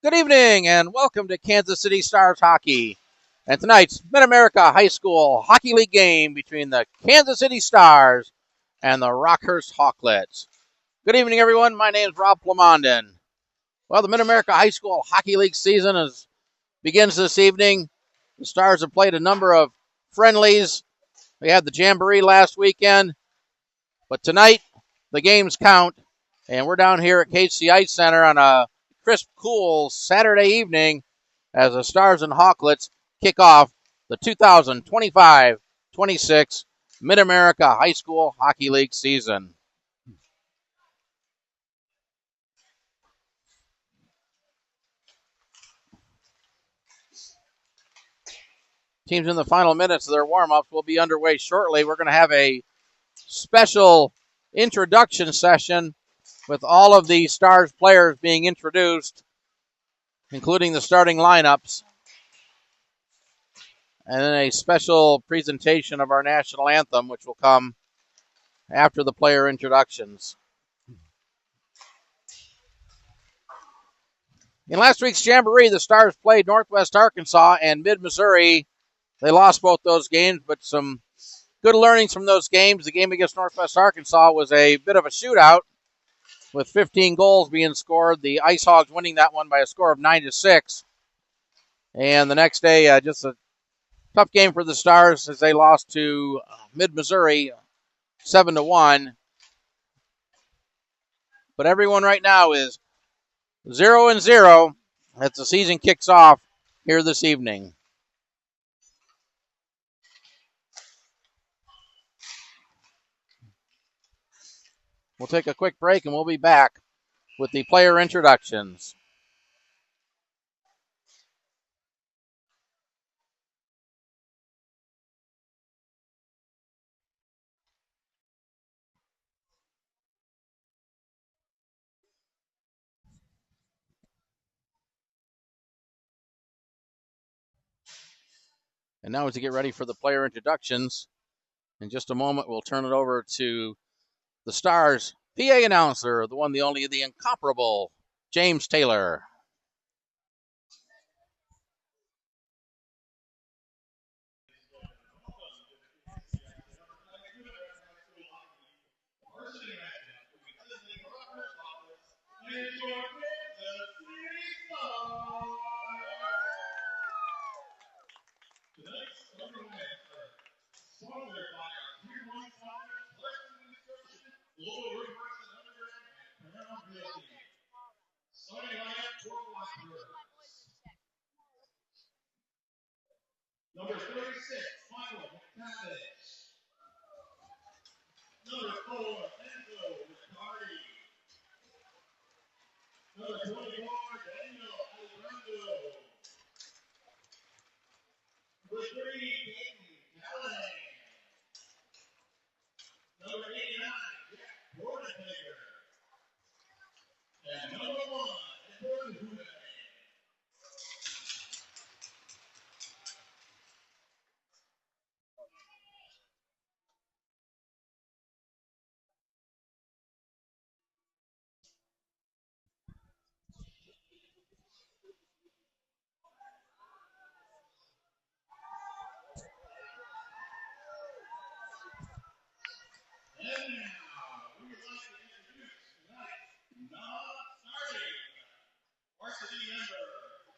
Good evening and welcome to Kansas City Stars Hockey and tonight's Mid-America High School Hockey League game between the Kansas City Stars and the Rockhurst Hawklets. Good evening, everyone. My name is Rob Plamondon. Well, the Mid-America High School Hockey League season begins this evening. The Stars have played a number of friendlies. We had the Jamboree last weekend, but tonight the games count, and we're down here at KC Ice Center on a crisp, cool Saturday evening as the Stars and Hawklets kick off the 2025-26 Mid-America High School Hockey League season. Teams in the final minutes of their warm-ups will be underway shortly. We're going to have a special introduction session with all of the Stars players being introduced, including the starting lineups, and then a special presentation of our national anthem, which will come after the player introductions. In last week's Jamboree, the Stars played Northwest Arkansas and Mid-Missouri. They lost both those games, but some good learnings from those games. The game against Northwest Arkansas was a bit of a shootout with 15 goals being scored. The Ice Hogs winning that one by a score of 9-6. And the next day, just a tough game for the Stars as they lost to Mid-Missouri 7-1. But everyone right now is 0-0 as the season kicks off here this evening. We'll take a quick break and we'll be back with the player introductions. And now as we get ready for the player introductions, in just a moment we'll turn it over to the Stars PA announcer, the one, the only, the incomparable James Taylor. Number 36, Michael McTavish. Number 4, Enzo Riccardi. Number 24, Daniel Alejandro. Number 3, Peyton Callahan. Number 89, Jack Bordenhager. And number 1, Edward Houdet. And now, we would like to introduce tonight's non-starting varsity members.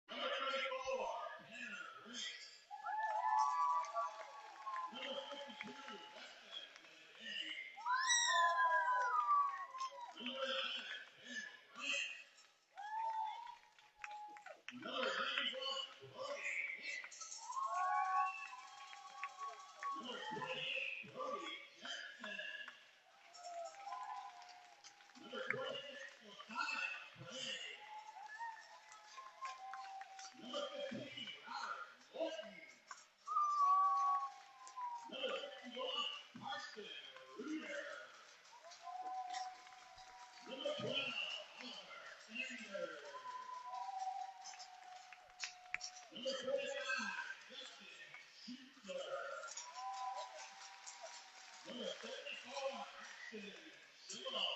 Number 24, Tanner Brink. Number 52, Weston Kennedy. Number 11, Ben Grant. Number 91, Brody Hicks. Number 28, Brody Jackson. Number 26, Mosiah Gray. Number 15, Robert Morton. Number 61, Carson Ruder. Number 12, Oliver Sanders. Number 45, Justin Schutler. Number 74, Ashton Silo.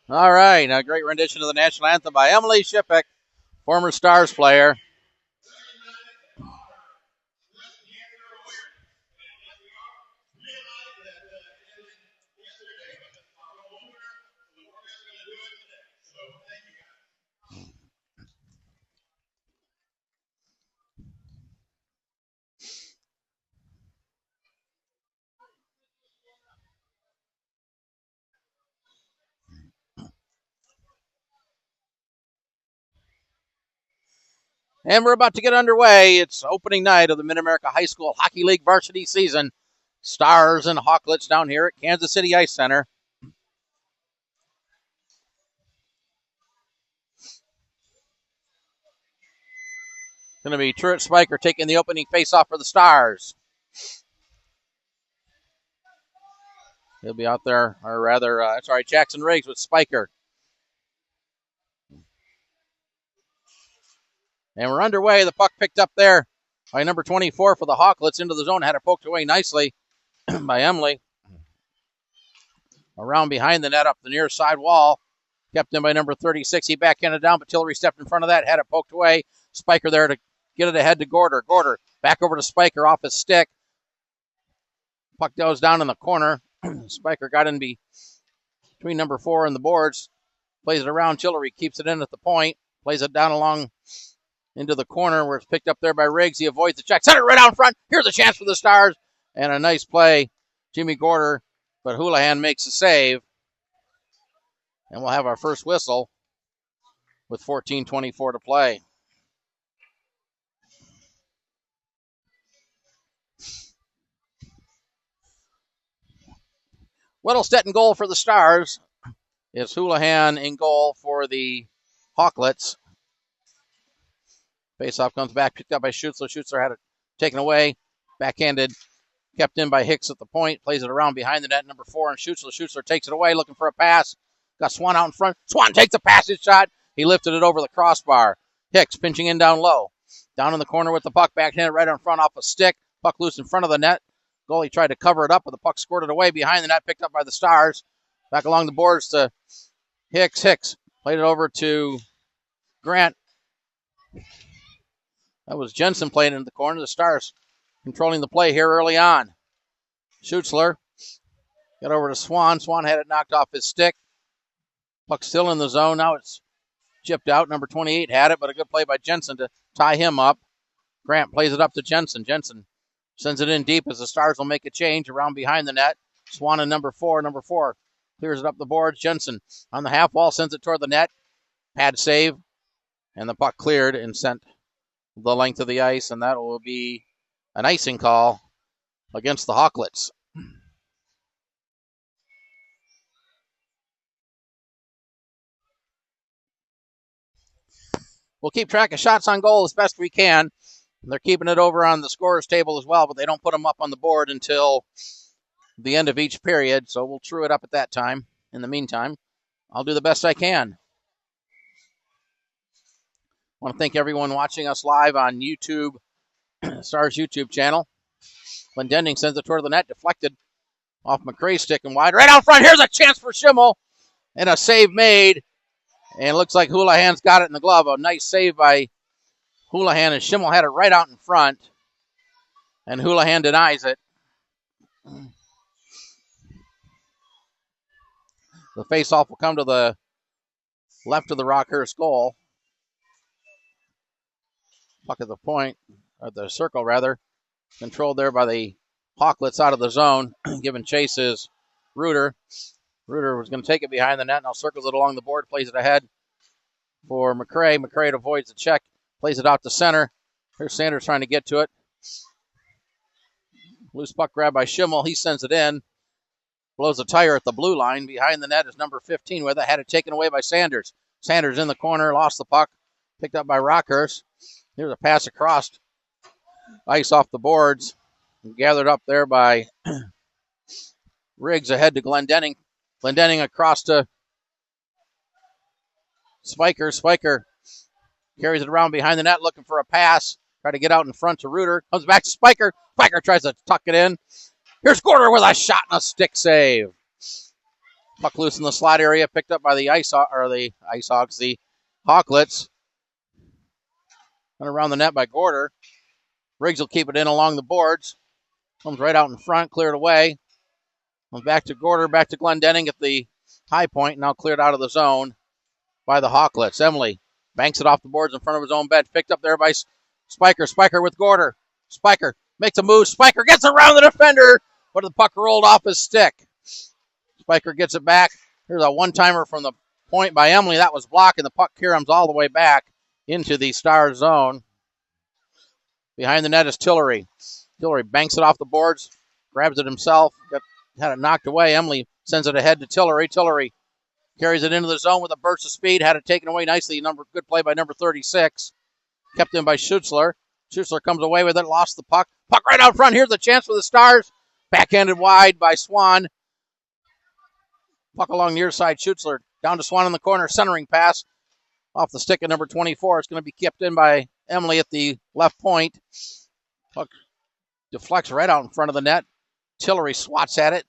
All right, a great rendition of the national anthem by Emily Shippick, former Stars player. And we're about to get underway. It's opening night of the Mid-America High School Hockey League varsity season. Stars and Hawklets down here at Kansas City Ice Center. Going to be Truett Spiker taking the opening faceoff for the Stars. He'll be out there, or rather, Jackson Riggs with Spiker. And we're underway. The puck picked up there by number 24 for the Hawklets into the zone. Had it poked away nicely by Emily. Around behind the net up the near side wall. Kept in by number 36. He backhanded down, but Tillery stepped in front of that. Had it poked away. Spiker there to get it ahead to Gorder. Gorder back over to Spiker off his stick. Puck goes down in the corner. Spiker got in between number 4 and the boards. Plays it around. Tillery keeps it in at the point. Plays it down along into the corner where it's picked up there by Riggs. He avoids the check. Center right out front. Here's a chance for the Stars. And a nice play. Jimmy Gorder. But Houlihan makes a save. And we'll have our first whistle with 14:24 to play. Whittlestead in goal for the Stars. It's Houlihan in goal for the Hawklets. Faceoff comes back, picked up by Schutzler. Schutzler had it taken away. Backhanded, kept in by Hicks at the point. Plays it around behind the net, number 4, and Schutzler. Schutzler takes it away, looking for a pass. Got Swan out in front. Swan takes a passage shot. He lifted it over the crossbar. Hicks pinching in down low. Down in the corner with the puck, backhanded right in front off a stick. Puck loose in front of the net. Goalie tried to cover it up, but the puck squirted away behind the net, picked up by the Stars. Back along the boards to Hicks. Hicks played it over to Grant. That was Jensen playing in the corner. The Stars controlling the play here early on. Schutzler got over to Swan. Swan had it knocked off his stick. Puck still in the zone. Now it's chipped out. Number 28 had it, but a good play by Jensen to tie him up. Grant plays it up to Jensen. Jensen sends it in deep as the Stars will make a change around behind the net. Swan and number 4. Number 4 clears it up the boards. Jensen on the half wall sends it toward the net. Pad save. And the puck cleared and sent the length of the ice. And that will be an icing call against the Hawklets. We'll keep track of shots on goal as best we can. They're keeping it over on the scorer's table as well, but they don't put them up on the board until the end of each period, so we'll true it up at that time. In the meantime, I'll do the best I can. I want to thank everyone watching us live on YouTube, Stars YouTube channel. Glendenning sends it toward the net, deflected off McCray's stick and wide. Right out front, here's a chance for Schimmel, and a save made. And it looks like Houlihan's got it in the glove. A nice save by Houlihan, and Schimmel had it right out in front. And Houlihan denies it. The faceoff will come to the left of the Rockhurst goal. Puck at the point, or the circle rather. Controlled there by the Hawklets out of the zone. Giving chase is Reuter. Reuter was going to take it behind the net. Now circles it along the board. Plays it ahead for McCray. McCray avoids the check. Plays it out to center. Here's Sanders trying to get to it. Loose puck grab by Schimmel. He sends it in. Blows a tire at the blue line. Behind the net is number 15 with it. Had it taken away by Sanders. Sanders in the corner. Lost the puck. Picked up by Rockhurst. Here's a pass across. Ice off the boards. Gathered up there by Riggs ahead to Glendenning. Glendenning across to Spiker. Spiker carries it around behind the net looking for a pass. Try to get out in front to Reuter. Comes back to Spiker. Spiker tries to tuck it in. Here's Gorder with a shot and a stick save. Puck loose in the slot area. Picked up by the Hawks, the Hawklets. And around the net by Gorder. Riggs will keep it in along the boards. Comes right out in front. Cleared away. Comes back to Gorder. Back to Glendenning at the high point. Now cleared out of the zone by the Hawklets. Emily banks it off the boards in front of his own bench. Picked up there by Spiker. Spiker with Gorder. Spiker makes a move. Spiker gets around the defender, but the puck rolled off his stick. Spiker gets it back. Here's a one-timer from the point by Emily. That was blocked, and the puck caroms all the way back into the Stars zone. Behind the net is Tillery. Tillery banks it off the boards, grabs it himself, had it knocked away. Emily sends it ahead to Tillery. Tillery carries it into the zone with a burst of speed, had it taken away nicely. Good play by number 36. Kept in by Schutzler. Schutzler comes away with it, lost the puck. Puck right out front. Here's a chance for the Stars. Backhanded wide by Swan. Puck along near side. Schutzler down to Swan in the corner. Centering pass off the stick of number 24. It's going to be kept in by Emily at the left point. Puck deflects right out in front of the net. Tillery swats at it.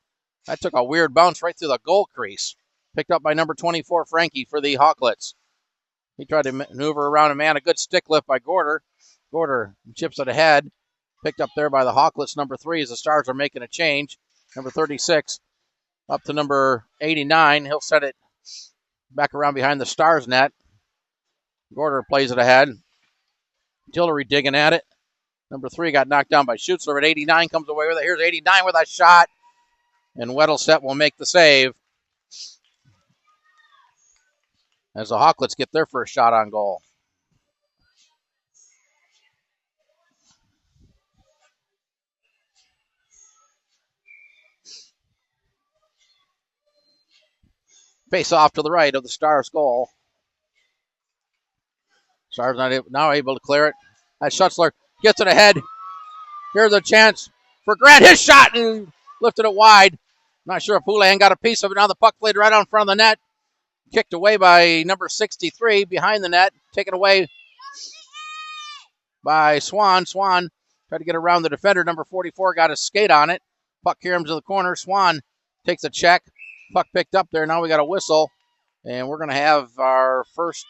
That took a weird bounce right through the goal crease. Picked up by number 24, Frankie, for the Hawklets. He tried to maneuver around a man. A good stick lift by Gorder. Gorder chips it ahead. Picked up there by the Hawklets, number 3, as the Stars are making a change. Number 36 up to number 89. He'll set it back around behind the Stars net. Gorder plays it ahead. Tillery digging at it. Number 3 got knocked down by Schutzler at 89. Comes away with it. Here's 89 with a shot. And Weddleset will make the save as the Hawklets get their first shot on goal. Face off to the right of the Stars goal. Stars now able to clear it. As Schutzler gets it ahead. Here's a chance for Grant. His shot and lifted it wide. Not sure if Houlihan got a piece of it. Now the puck played right out in front of the net. Kicked away by number 63 behind the net. Taken away by Swan. Swan tried to get around the defender. Number 44 got a skate on it. Puck here into the corner. Swan takes a check. Puck picked up there. Now we got a whistle. And we're going to have our first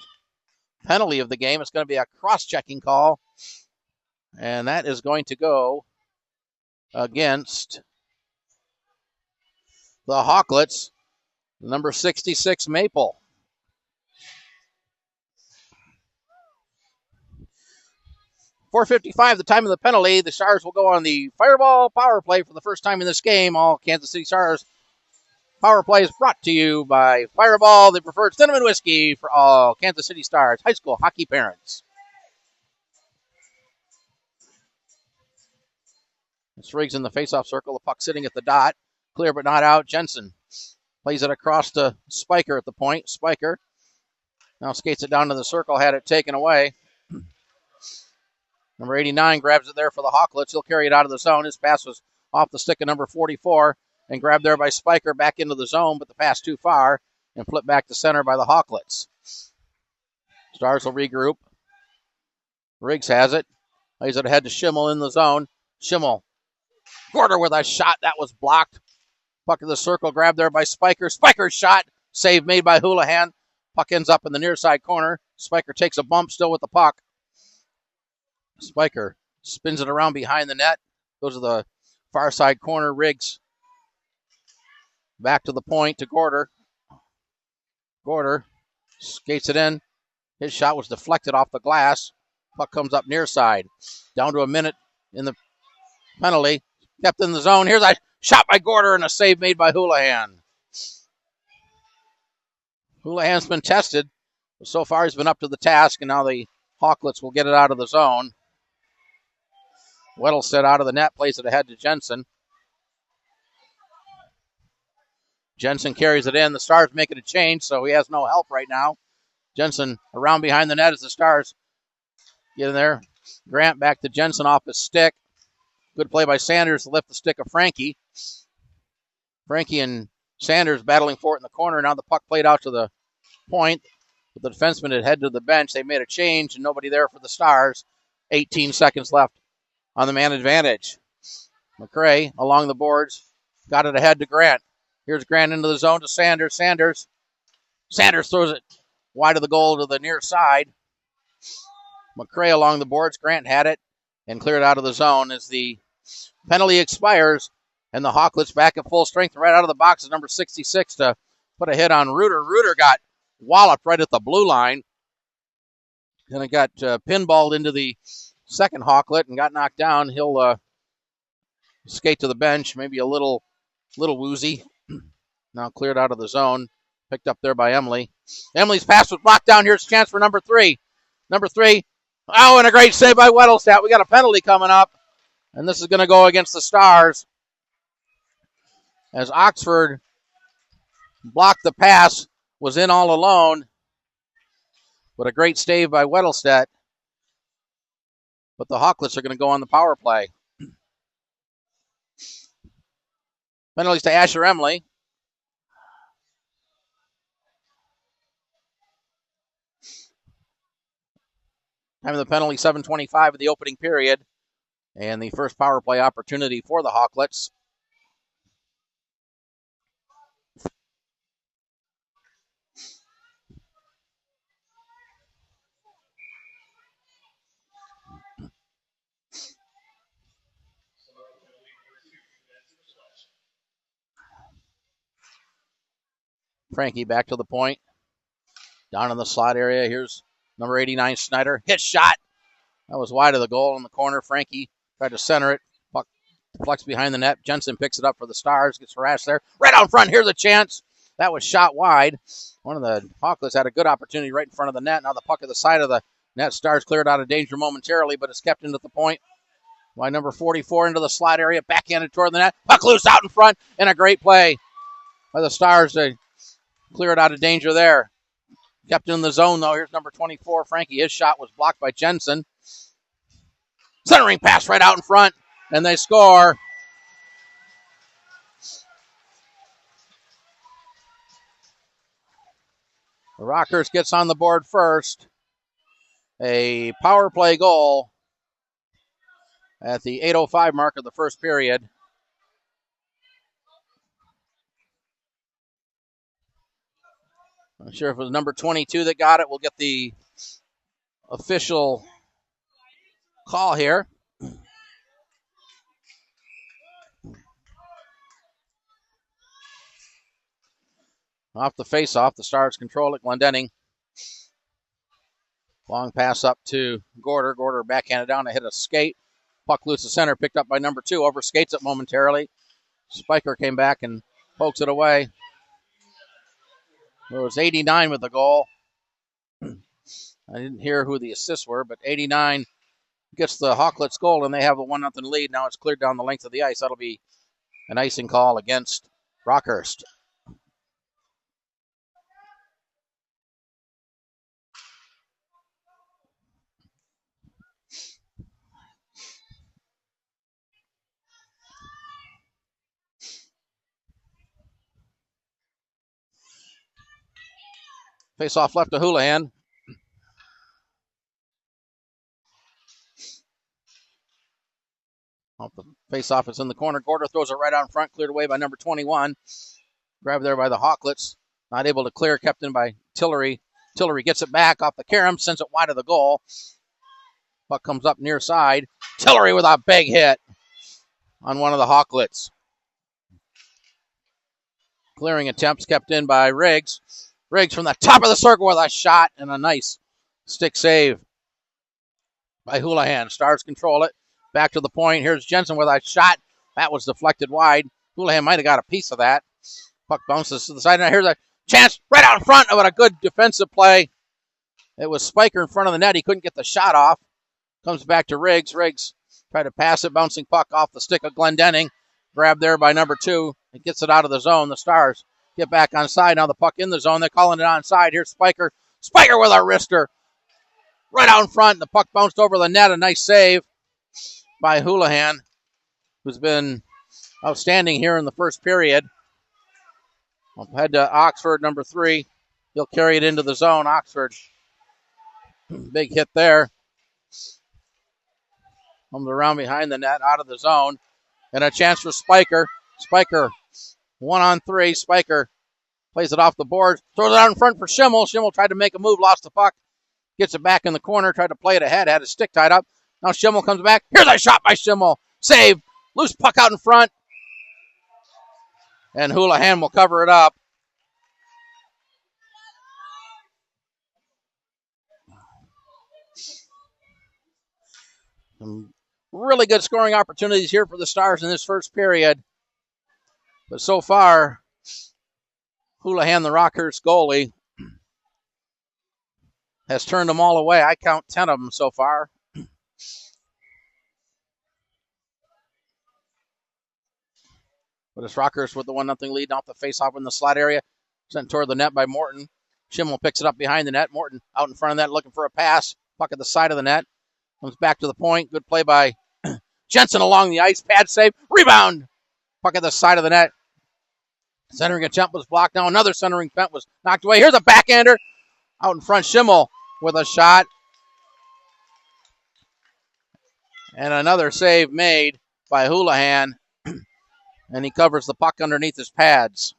penalty of the game. It's going to be a cross-checking call. And that is going to go against the Hawklets, number 66, Maple. .455, the time of the penalty. The Stars will go on the Fireball power play for the first time in this game. All Kansas City Stars power play is brought to you by Fireball, the preferred cinnamon whiskey for all Kansas City Stars high school hockey parents. It's Riggs in the faceoff circle. The puck sitting at the dot. Clear but not out. Jensen plays it across to Spiker at the point. Spiker now skates it down to the circle. Had it taken away. Number 89 grabs it there for the Hawklets. He'll carry it out of the zone. His pass was off the stick of number 44 and grabbed there by Spiker back into the zone, but the pass too far and flipped back to center by the Hawklets. Stars will regroup. Riggs has it. Lays it ahead to Schimmel in the zone. Schimmel. Gorder with a shot. That was blocked. Puck in the circle. Grabbed there by Spiker. Spiker's shot. Save made by Houlihan. Puck ends up in the near side corner. Spiker takes a bump still with the puck. Spiker spins it around behind the net. Goes to the far side corner. Riggs back to the point to Gorder. Gorder skates it in. His shot was deflected off the glass. Puck comes up near side. Down to a minute in the penalty. Kept in the zone. Here's a shot by Gorder and a save made by Houlihan. Houlihan's been tested. But so far he's been up to the task, and now the Hawklets will get it out of the zone. Weddlestead out of the net, plays it ahead to Jensen. Jensen carries it in. The Stars making a change, so he has no help right now. Jensen around behind the net as the Stars get in there. Grant back to Jensen off his stick. Good play by Sanders to lift the stick of Frankie. Frankie and Sanders battling for it in the corner. Now the puck played out to the point. But the defenseman had headed to the bench. They made a change and nobody there for the Stars. 18 seconds left on the man advantage. McRae along the boards. Got it ahead to Grant. Here's Grant into the zone to Sanders. Sanders throws it wide of the goal to the near side. McRae along the boards. Grant had it and cleared out of the zone as the penalty expires. And the Hawklets back at full strength right out of the box is number 66 to put a hit on Reuter. Reuter got walloped right at the blue line. And it got pinballed into the second Hawklet and got knocked down. He'll skate to the bench, maybe a little woozy. Now cleared out of the zone. Picked up there by Emily. Emily's pass was blocked down. Here's a chance for number 3. Number 3. Oh, and a great save by Weddlestead. We got a penalty coming up. And this is going to go against the Stars. As Oxford blocked the pass, was in all alone. But a great save by Weddlestead. But the Hawklets are going to go on the power play. Penalties to Asher Emily. Time of the penalty, 7:25 of the opening period. And the first power play opportunity for the Hawklets. Frankie back to the point. Down in the slot area. Here's number 89, Snyder. Hit shot. That was wide of the goal in the corner. Frankie tried to center it. Puck deflects behind the net. Jensen picks it up for the Stars. Gets harassed there. Right out front. Here's a chance. That was shot wide. One of the Hawklets had a good opportunity right in front of the net. Now the puck at the side of the net. Stars cleared out of danger momentarily, but it's kept into the point. By number 44 into the slot area. Backhanded toward the net. Puck loose out in front. And a great play by the Stars to clear it out of danger there. Kept in the zone, though. Here's number 24, Frankie. His shot was blocked by Jensen. Centering pass right out in front, and they score. The Rockhurst gets on the board first. A power play goal at the 8:05 mark of the first period. I'm sure if it was number 22 that got it, we'll get the official call here. Off the face-off, the Stars control it. Glendenning. Long pass up to Gorder. Gorder backhanded down to hit a skate. Puck loose to center, picked up by number 2. Over skates it momentarily. Spiker came back and pokes it away. It was 89 with the goal. I didn't hear who the assists were, but 89 gets the Hawklets goal, and they have a 1-0 lead. Now it's cleared down the length of the ice. That'll be an icing call against Rockhurst. Face off left to Houlihan. Off the face off, it's in the corner. Gorder throws it right out in front, cleared away by number 21. Grabbed there by the Hawklets. Not able to clear, kept in by Tillery. Tillery gets it back off the carom, sends it wide of the goal. Puck comes up near side. Tillery with a big hit on one of the Hawklets. Clearing attempts kept in by Riggs. Riggs from the top of the circle with a shot and a nice stick save by Houlihan. Stars control it. Back to the point. Here's Jensen with a shot. That was deflected wide. Houlihan might have got a piece of that. Puck bounces to the side. Now here's a chance right out in front. Oh, what a good defensive play. It was Spiker in front of the net. He couldn't get the shot off. Comes back to Riggs. Riggs tried to pass it. Bouncing puck off the stick of Glendenning. Grabbed there by number 2. It gets it out of the zone. The Stars get back on side. Now the puck in the zone. They're calling it onside. Here's Spiker. Spiker with a wrister. Right out in front. The puck bounced over the net. A nice save by Houlihan, who's been outstanding here in the first period. We'll head to Oxford, number 3. He'll carry it into the zone. Oxford, big hit there. Comes around behind the net, out of the zone. And a chance for Spiker. Spiker, 1-on-3. Spiker plays it off the board. Throws it out in front for Schimmel. Schimmel tried to make a move, lost the puck. Gets it back in the corner, tried to play it ahead, had his stick tied up. Now Schimmel comes back. Here's a shot by Schimmel. Save. Loose puck out in front. And Houlihan will cover it up. Some really good scoring opportunities here for the Stars in this first period. But so far, Houlihan, the Rockhurst goalie, has turned them all away. I count 10 of them so far. But it's Rockhurst with the 1-0 lead off the face-off in the slot area. Sent toward the net by Morton. Schimmel picks it up behind the net. Morton out in front of that looking for a pass. Puck at the side of the net. Comes back to the point. Good play by Jensen along the ice. Pad save. Rebound. Puck at the side of the net. Centering attempt was blocked. Now another centering attempt was knocked away. Here's a backhander. Out in front, Schimmel with a shot. And another save made by Houlihan. And he covers the puck underneath his pads.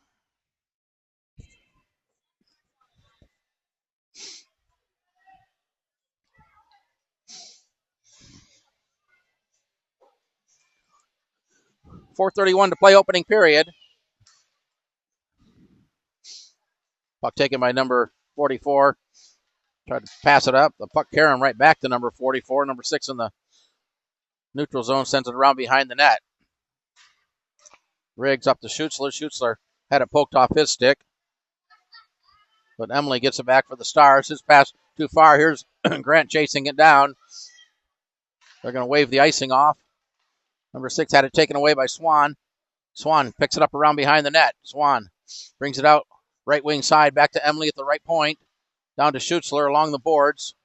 .431 to play opening period. Puck taken by number 44. Tried to pass it up. The puck carrying right back to number 44. Number 6 in the neutral zone sends it around behind the net. Riggs up to Schutzler. Schutzler had it poked off his stick. But Emily gets it back for the Stars. His pass too far. Here's Grant chasing it down. They're going to wave the icing off. Number 6 had it taken away by Swan. Swan picks it up around behind the net. Swan brings it out right wing side back to Emily at the right point. Down to Schutzler along the boards.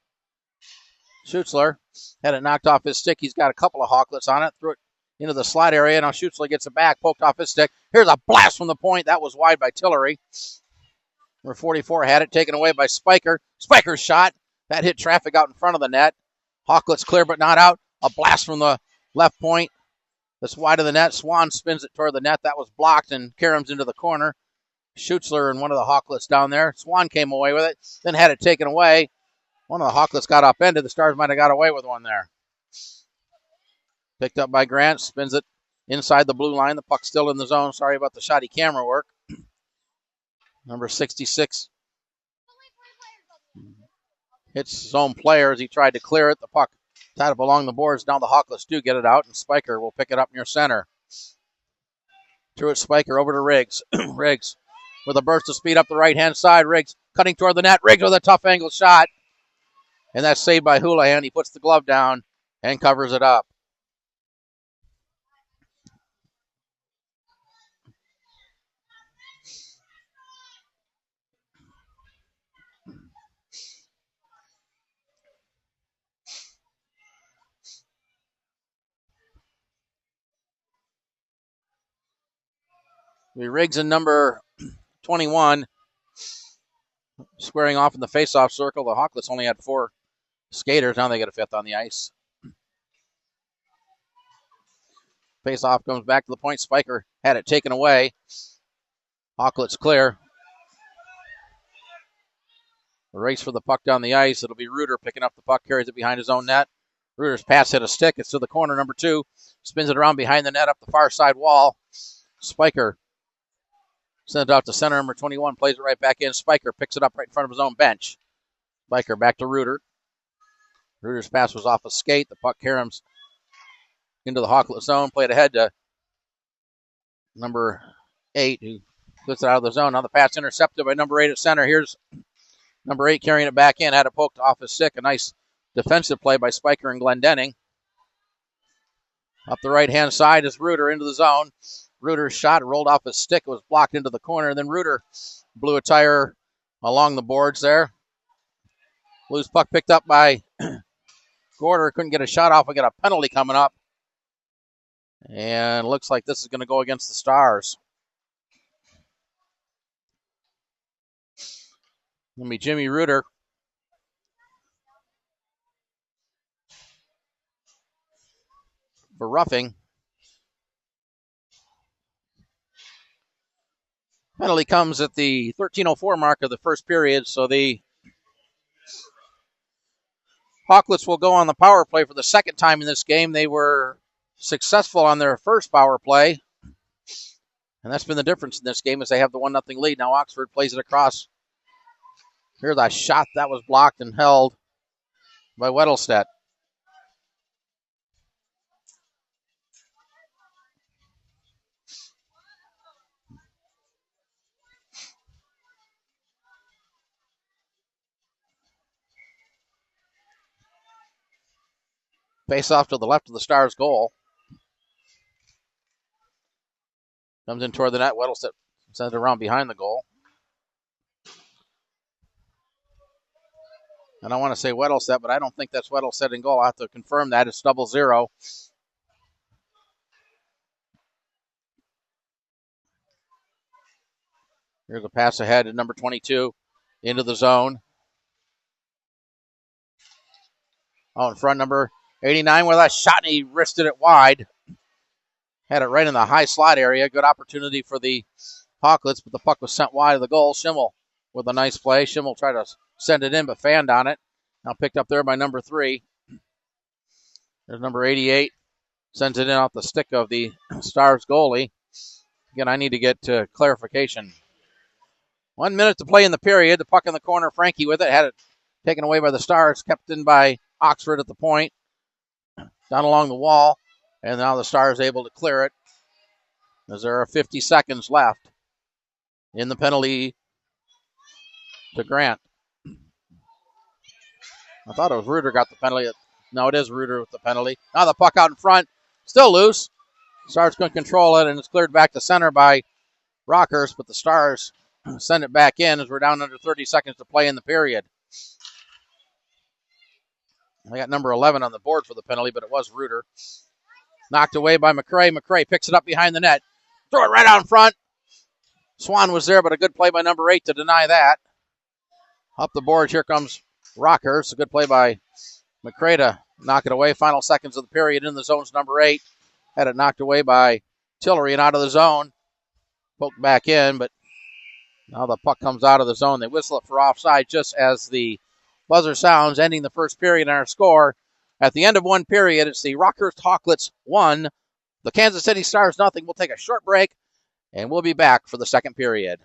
Schutzler had it knocked off his stick. He's got a couple of Hawklets on it. Threw it into the slot area. Now Schutzler gets it back, poked off his stick. Here's a blast from the point. That was wide by Tillery. Number 44 had it taken away by Spiker. Spiker's shot. That hit traffic out in front of the net. Hawklets clear but not out. A blast from the left point. That's wide of the net. Swan spins it toward the net. That was blocked, and Karam's into the corner. Schutzler and one of the Hawklets down there. Swan came away with it, then had it taken away. One of the Hawklets got upended. The Stars might have got away with one there. Picked up by Grant. Spins it inside the blue line. The puck's still in the zone. Sorry about the shoddy camera work. Number 66 hits his own player as he tried to clear it. The puck tied up along the boards. Now the Hawklets do get it out, and Spiker will pick it up near center. Through it, Spiker over to Riggs. Riggs with a burst of speed up the right-hand side. Riggs cutting toward the net. Riggs with a tough angle shot. And that's saved by Houlihan. He puts the glove down and covers it up. Riggs in number 21 squaring off in the face-off circle. The Hawklets only had 4 skaters. Now they get a 5th on the ice. Face-off comes back to the point. Spiker had it taken away. Hawklets clear. The race for the puck down the ice. It'll be Reuter picking up the puck, carries it behind his own net. Reuter's pass hit a stick. It's to the corner, number 2. Spins it around behind the net up the far side wall. Spiker sends it out to center, number 21, plays it right back in. Spiker picks it up right in front of his own bench. Spiker back to Reuter. Reuter's pass was off a skate. The puck caroms into the Hawklet zone. Played ahead to number 8, who puts it out of the zone. Now the pass intercepted by number 8 at center. Here's number 8 carrying it back in. Had it poked off his stick. A nice defensive play by Spiker and Glendenning. Up the right-hand side is Reuter into the zone. Reuter's shot rolled off his stick. It was blocked into the corner. Then Reuter blew a tire along the boards there. Loose puck picked up by Gorder. Couldn't get a shot off. We got a penalty coming up. And looks like this is going to go against the Stars. Going to be Jimmy Reuter. For roughing. Penalty comes at the 13:04 mark of the first period, so the Hawklets will go on the power play for the second time in this game. They were successful on their first power play, and that's been the difference in this game as they have the 1-0 lead. Now Oxford plays it across. Here's a shot that was blocked and held by Weddlestedt. Face off to the left of the Stars' goal. Comes in toward the net. Weddlestedt sends it around behind the goal. And I want to say Weddlestedt, but I don't think that's Weddlestedt in goal. I'll have to confirm that. It's 0-0. Here's a pass ahead to number 22 into the zone. Oh, in front, number 89 with a shot, and he wristed it wide. Had it right in the high slot area. Good opportunity for the Hawklets, but the puck was sent wide of the goal. Schimmel with a nice play. Schimmel tried to send it in, but fanned on it. Now picked up there by number 3. There's number 88. Sends it in off the stick of the Stars goalie. Again, I need to get clarification. 1 minute to play in the period. The puck in the corner. Frankie with it. Had it taken away by the Stars. Kept in by Oxford at the point. Down along the wall. And now the Stars able to clear it as there are 50 seconds left in the penalty to Grant. I thought it was Reuter got the penalty. No, it is Reuter with the penalty. Now the puck out in front. Still loose. Stars couldn't control it, and it's cleared back to center by Rockhurst, but the Stars send it back in as we're down under 30 seconds to play in the period. I got number 11 on the board for the penalty, but it was Reuter. Knocked away by McCray. McCray picks it up behind the net. Throw it right out in front. Swan was there, but a good play by number 8 to deny that. Up the board, here comes Rockhurst. A good play by McCray to knock it away. Final seconds of the period in the zone's number 8. Had it knocked away by Tillery and out of the zone. Poked back in, but now the puck comes out of the zone. They whistle it for offside just as the buzzer sounds, ending the first period. And our score at the end of one period, it's the Rockhurst Hawklets 1, the Kansas City Stars 0. We'll take a short break, and we'll be back for the second period.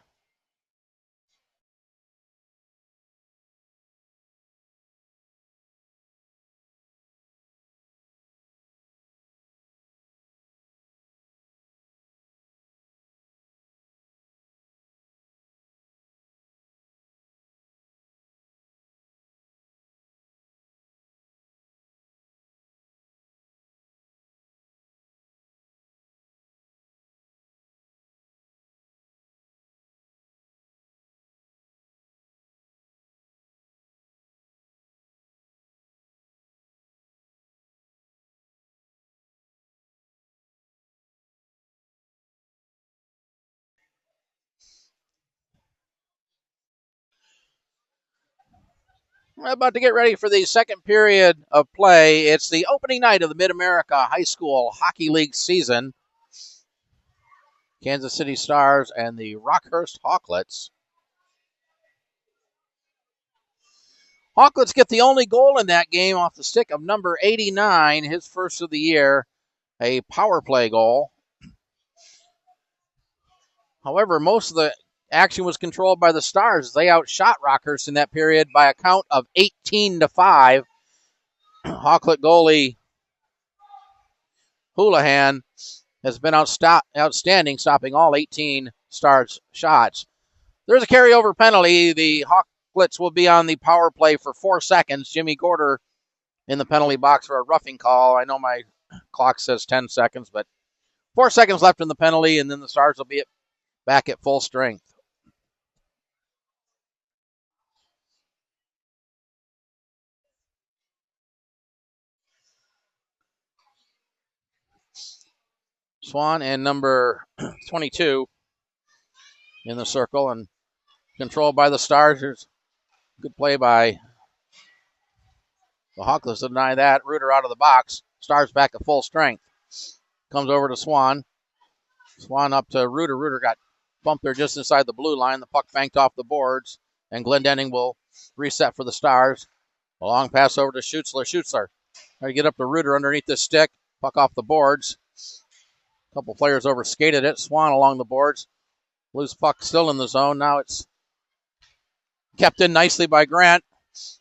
We're about to get ready for the second period of play. It's the opening night of the Mid-America High School Hockey League season. Kansas City Stars and the Rockhurst Hawklets. Hawklets get the only goal in that game off the stick of number 89, his first of the year, a power play goal. However, most of the action was controlled by the Stars. They outshot Rockhurst in that period by a count of 18-5. Hawklet goalie Houlihan has been outstanding, stopping all 18 Stars shots. There's a carryover penalty. The Hawklets will be on the power play for 4 seconds. Jimmy Gorder in the penalty box for a roughing call. I know my clock says 10 seconds, but 4 seconds left in the penalty, and then the Stars will be back at full strength. Swan and number 22 in the circle and controlled by the Stars. There's good play by the Hawklets to deny that. Reuter out of the box. Stars back at full strength. Comes over to Swan. Swan up to Reuter. Reuter got bumped there just inside the blue line. The puck banked off the boards, and Glendenning will reset for the Stars. A long pass over to Schutzler. Schutzler trying to get up to Reuter underneath the stick. Puck off the boards. A couple players over skated it. Swan along the boards. Loose puck still in the zone. Now it's kept in nicely by Grant.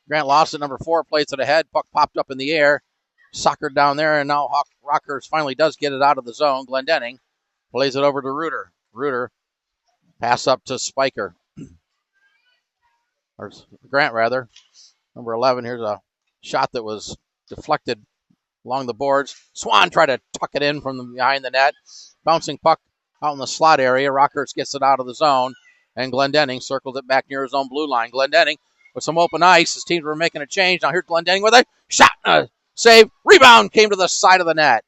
Grant lost it. Number 4 plays it ahead. Puck popped up in the air. Soccered down there, and now Rockhurst finally does get it out of the zone. Glendenning plays it over to Reuter. Reuter pass up to Spiker. Or Grant, rather. Number 11. Here's a shot that was deflected along the boards. Swan tried to tuck it in from behind the net. Bouncing puck out in the slot area. Rockhurst gets it out of the zone, and Glendenning circles it back near his own blue line. Glendenning with some open ice. His teams were making a change. Now here's Glendenning with a shot. Save. Rebound came to the side of the net.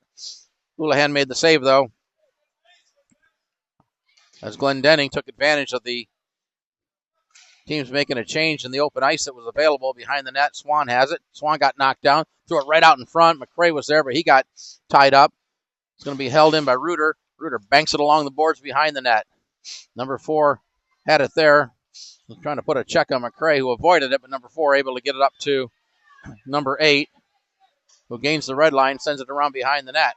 Houlihan made the save, though, as Glendenning took advantage of the teams making a change in the open ice that was available behind the net. Swan has it. Swan got knocked down. Threw it right out in front. McCray was there, but he got tied up. It's going to be held in by Reuter. Reuter banks it along the boards behind the net. Number 4 had it there. Was trying to put a check on McCray, who avoided it, but number 4 able to get it up to number 8, who gains the red line, sends it around behind the net.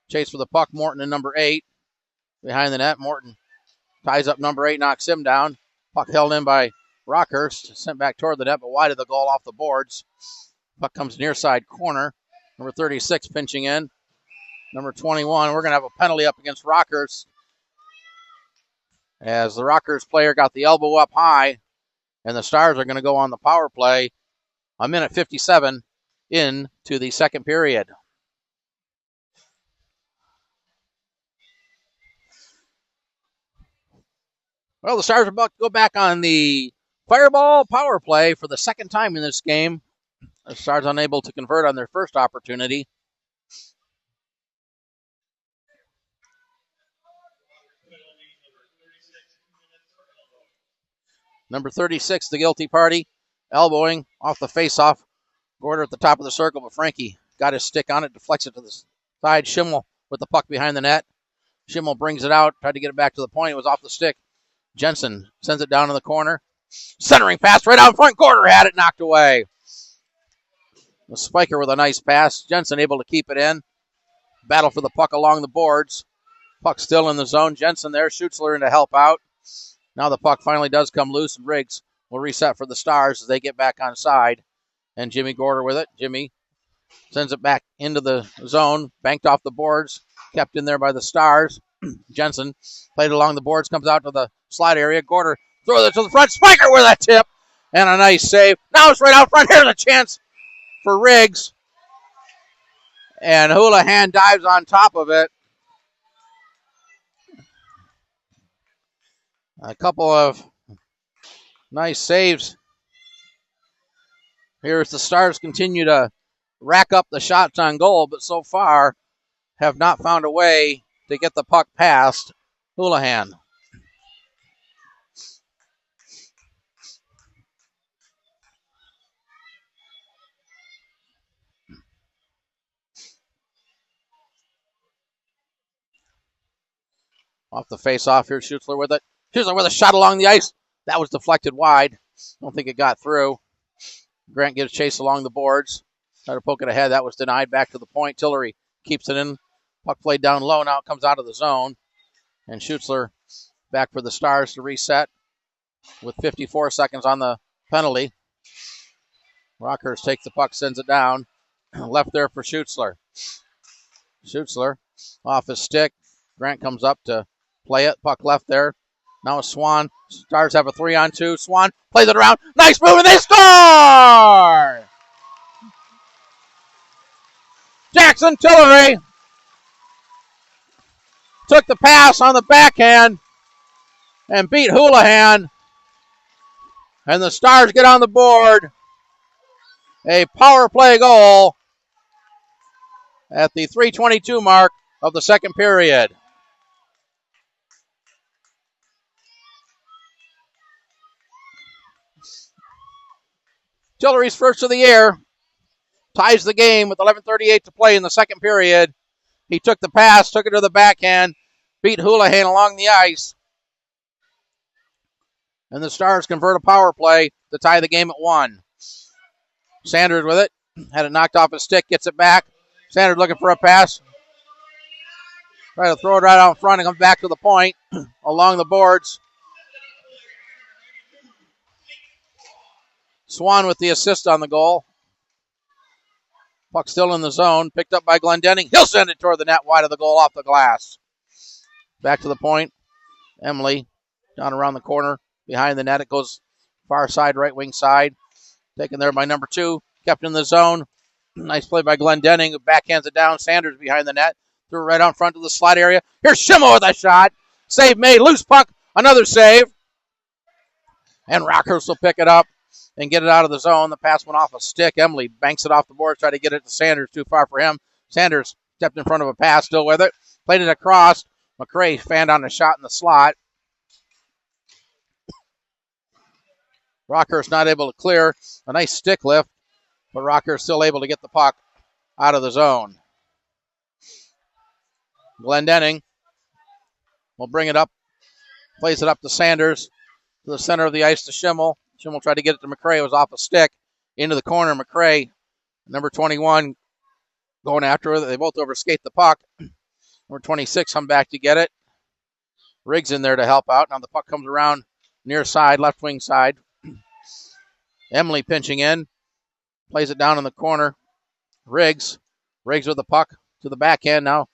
Chase for the puck. Morton and number 8 behind the net. Morton ties up number 8, knocks him down. Puck held in by Rockhurst, sent back toward the net, but wide of the goal off the boards. Puck comes near side corner. Number 36 pinching in. Number 21, we're going to have a penalty up against Rockhurst, as the Rockhurst player got the elbow up high, and the Stars are going to go on the power play. A minute 57 into the second period. Well, the Stars are about to go back on the Fireball power play for the second time in this game. The Stars unable to convert on their first opportunity. Number 36, the guilty party, elbowing off the faceoff Gorder at the top of the circle, but Frankie got his stick on it, deflects it to the side. Schimmel with the puck behind the net. Schimmel brings it out, tried to get it back to the point. It was off the stick. Jensen sends it down in the corner. Centering pass right out front. Gorder had it knocked away. The Spiker with a nice pass. Jensen able to keep it in. Battle for the puck along the boards. Puck still in the zone. Jensen there. Schutzler in to help out. Now the puck finally does come loose, and Riggs will reset for the Stars as they get back on side. And Jimmy Gorder with it. Jimmy sends it back into the zone. Banked off the boards. Kept in there by the Stars. Jensen played along the boards. Comes out to the slide area. Gorder throws it to the front. Spiker with a tip. And a nice save. Now it's right out front. Here's a chance for Riggs. And Houlihan dives on top of it. A couple of nice saves. Here as the Stars continue to rack up the shots on goal, but so far have not found a way to get the puck past Houlihan. Off the face-off here, Schutzler with it. Schutzler with a shot along the ice. That was deflected wide. Don't think it got through. Grant gives chase along the boards. Tried to poke it ahead. That was denied. Back to the point. Tillery keeps it in. Puck played down low. Now it comes out of the zone. And Schutzler back for the Stars to reset with 54 seconds on the penalty. Rockhurst takes the puck, sends it down. Left there for Schutzler. Schutzler off his stick. Grant comes up to play it. Puck left there. Now Swan. Stars have a 3-on-2. Swan plays it around. Nice move, and they score! Jackson Tillery took the pass on the backhand and beat Houlihan. And the Stars get on the board. A power play goal at the 3:22 mark of the second period. Tillery's first of the year ties the game with 11:38 to play in the second period. He took the pass, took it to the backhand, beat Houlihan along the ice. And the Stars convert a power play to tie the game at 1. Sanders with it. Had it knocked off his stick, gets it back. Sanders looking for a pass. Try to throw it right out in front and come back to the point along the boards. Swan with the assist on the goal. Puck still in the zone. Picked up by Glendenning. He'll send it toward the net wide of the goal off the glass. Back to the point. Emily down around the corner. Behind the net. It goes far side, right wing side. Taken there by number 2. Kept in the zone. Nice play by Glendenning, who backhands it down. Sanders behind the net. Threw it right out front to the slide area. Here's Schimmel with a shot. Save made. Loose puck. Another save. And Rockhurst will pick it up and get it out of the zone. The pass went off a stick. Emily banks it off the board. Tried to get it to Sanders. Too far for him. Sanders stepped in front of a pass. Still with it. Played it across. McCray fanned on a shot in the slot. Rockhurst not able to clear. A nice stick lift. But Rockhurst still able to get the puck out of the zone. Glendenning will bring it up. Plays it up to Sanders. To the center of the ice to Schimmel. Schimmel tried to get it to McCray. It was off a stick. Into the corner. McCray, number 21, going after it. They both overskate the puck. Number 26 come back to get it. Riggs in there to help out. Now the puck comes around near side, left wing side. Emily pinching in. Plays it down in the corner. Riggs with the puck to the backhand now.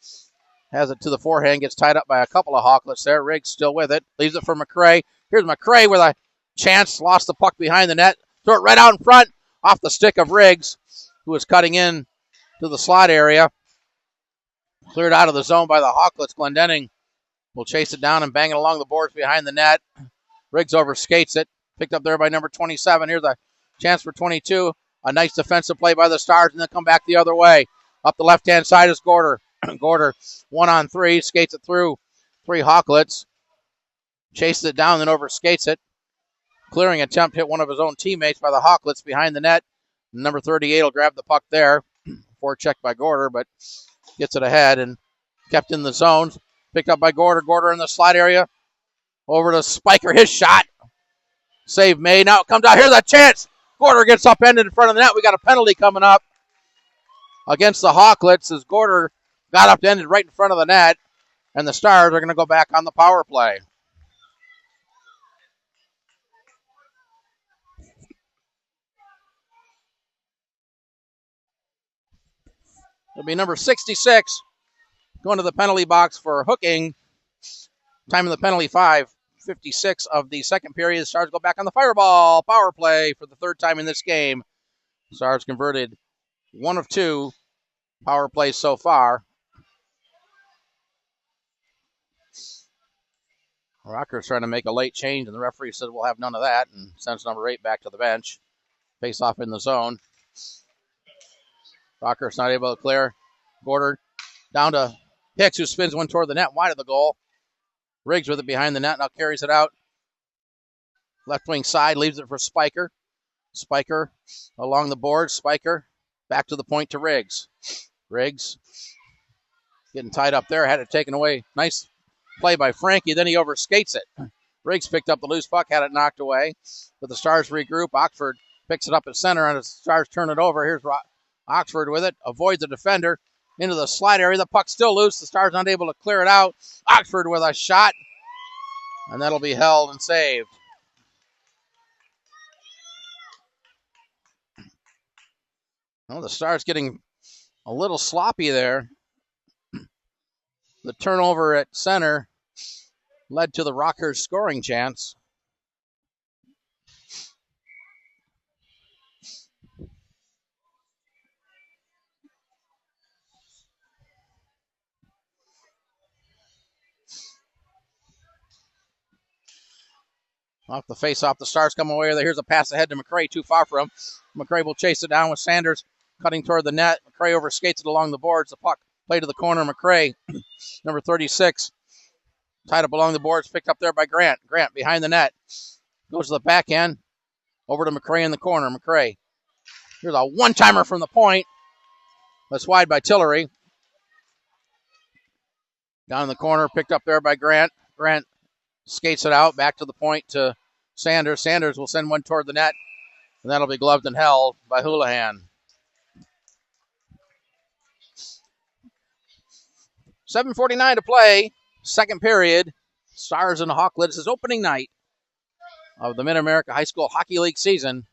Has it to the forehand. Gets tied up by a couple of Hawklets there. Riggs still with it. Leaves it for McCray. Here's McCray with a chance. Lost the puck behind the net. Throw it right out in front. Off the stick of Riggs, who was cutting in to the slot area. Cleared out of the zone by the Hawklets. Glendenning will chase it down and bang it along the boards behind the net. Riggs overskates it. Picked up there by number 27. Here's a chance for 22. A nice defensive play by the Stars, and then come back the other way. Up the left-hand side is Gorder. Gorder, 1-on-3, skates it through 3 Hawklets. Chases it down, then overskates it. Clearing attempt hit one of his own teammates by the Hawklets behind the net. Number 38 will grab the puck there. Forecheck by Gorder, but gets it ahead and kept in the zone. Picked up by Gorder. Gorder in the slot area. Over to Spiker. His shot. Save made. Now it comes out. Here's a chance. Gorder gets upended in front of the net. We got a penalty coming up against the Hawklets as Gorder got upended right in front of the net. And the Stars are going to go back on the power play. It'll be number 66 going to the penalty box for hooking. Time of the penalty, 5:56 of the second period. The Stars go back on the Fireball power play for the third time in this game. Stars converted 1 of 2 power plays so far. Rockhurst trying to make a late change, and the referee said we'll have none of that and sends number 8 back to the bench. Face off in the zone. Rockhurst not able to clear. Gorder down to Hicks, who spins one toward the net, wide of the goal. Riggs with it behind the net, now carries it out. Left wing side, leaves it for Spiker. Spiker along the board. Spiker back to the point to Riggs. Riggs getting tied up there, had it taken away. Nice play by Frankie, then he overskates it. Riggs picked up the loose puck, had it knocked away. But the Stars regroup. Oxford picks it up at center, and the Stars turn it over. Here's Oxford with it, avoids the defender into the slide area. The puck's still loose. The Stars not able to clear it out. Oxford with a shot, and that'll be held and saved. Well, the Stars getting a little sloppy there. The turnover at center led to the Rockhurst scoring chance. Off the face-off, the Stars come away with it. Here's a pass ahead to McCray, too far for him. McCray will chase it down with Sanders cutting toward the net. McCray overskates it along the boards. The puck played to the corner. McCray, number 36, tied up along the boards, picked up there by Grant. Grant behind the net. Goes to the back end. Over to McCray in the corner. McCray. Here's a one-timer from the point. That's wide by Tillery. Down in the corner, picked up there by Grant. Grant skates it out, back to the point to Sanders. Sanders will send one toward the net, and that'll be gloved and held by Houlihan. 7:49 to play, second period. Stars and Hawklets is opening night of the Mid-America High School Hockey League season.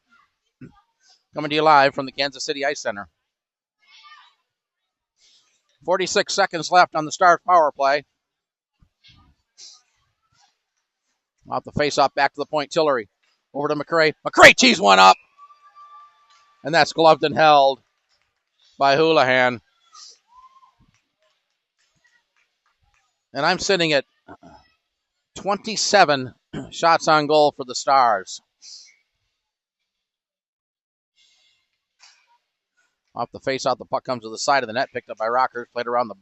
Coming to you live from the Kansas City Ice Center. 46 seconds left on the Stars power play. Off the face-off, back to the point, Tillery. Over to McCray. McCray tees one up. And that's gloved and held by Houlihan. And I'm sitting at 27 shots on goal for the Stars. Off the face-off, the puck comes to the side of the net, picked up by Rockhurst, played around the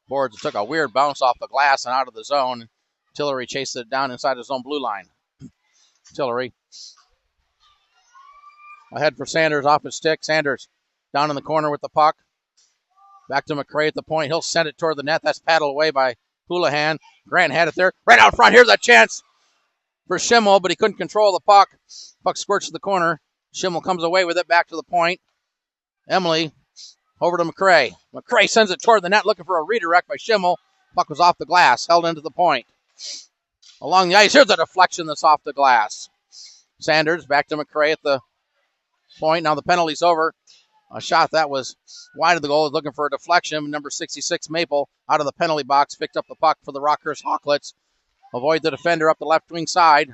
boards. It took a weird bounce off the glass and out of the zone. Tillery chased it down inside his own blue line. Tillery ahead for Sanders, off his stick. Sanders down in the corner with the puck. Back to McCray at the point. He'll send it toward the net. That's paddled away by Houlihan. Grant had it there. Right out front. Here's a chance for Schimmel, but he couldn't control the puck. Puck squirts to the corner. Schimmel comes away with it back to the point. Emily over to McCray. McCray sends it toward the net, looking for a redirect by Schimmel. Puck was off the glass, held into the point. Along the ice, here's a deflection that's off the glass. Sanders back to McCray at the point. Now the penalty's over. A shot that was wide of the goal, looking for a deflection. Number 66, Maple, out of the penalty box, picked up the puck for the Rockhurst Hawklets. Avoid the defender up the left wing side.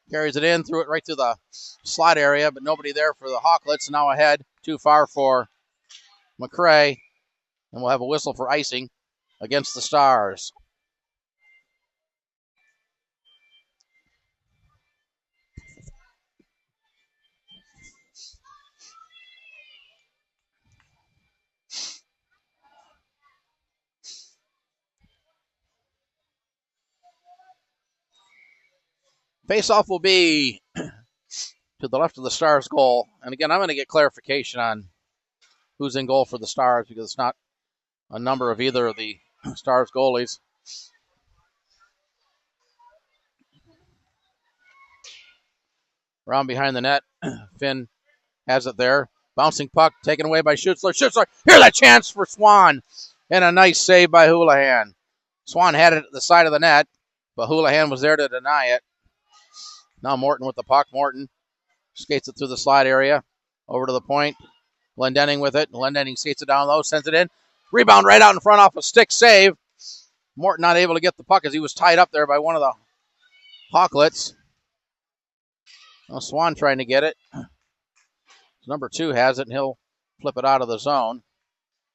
Carries it in, threw it right to the slot area, but nobody there for the Hawklets. Now ahead, too far for McCray. And we'll have a whistle for icing against the Stars. Face-off will be to to the left of the Stars goal. And again, I'm going to get clarification on who's in goal for the Stars because it's not a number of either of the Stars goalies. Around behind the net, Finn has it there. Bouncing puck taken away by Schutzler. Schutzler, here's a chance for Swan. And a nice save by Houlihan. Swan had it at the side of the net, but Houlihan was there to deny it. Now Morton with the puck. Morton skates it through the slide area. Over to the point. Glendening with it. Glendening skates it down low, sends it in. Rebound right out in front off a stick save. Morton not able to get the puck as he was tied up there by one of the Hawklets. Well, Swan trying to get it. Number 2 has it, and he'll flip it out of the zone.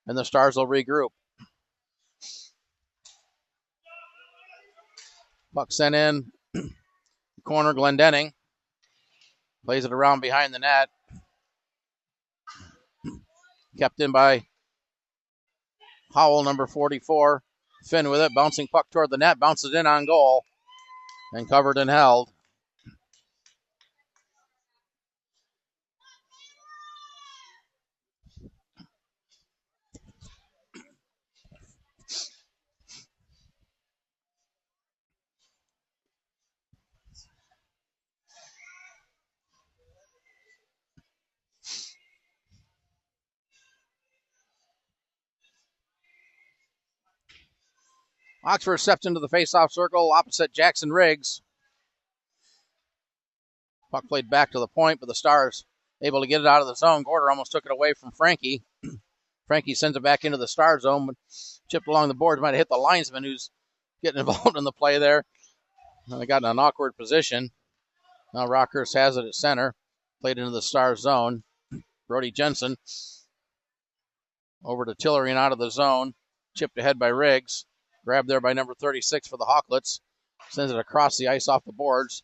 And the Stars will regroup. Puck sent in. Corner, Glendening. Plays it around behind the net. Kept in by Howell, number 44. Finn with it. Bouncing puck toward the net. Bounces in on goal. And covered and held. Oxford steps into the face-off circle opposite Jackson Riggs. Puck played back to the point, but the Stars able to get it out of the zone. Gorder almost took it away from Frankie. Frankie sends it back into the Star zone, but chipped along the boards. Might have hit the linesman who's getting involved in the play there. And they got in an awkward position. Now Rockhurst has it at center. Played into the Star zone. Brody Jensen over to Tillery and out of the zone. Chipped ahead by Riggs. Grabbed there by number 36 for the Hawklets. Sends it across the ice off the boards.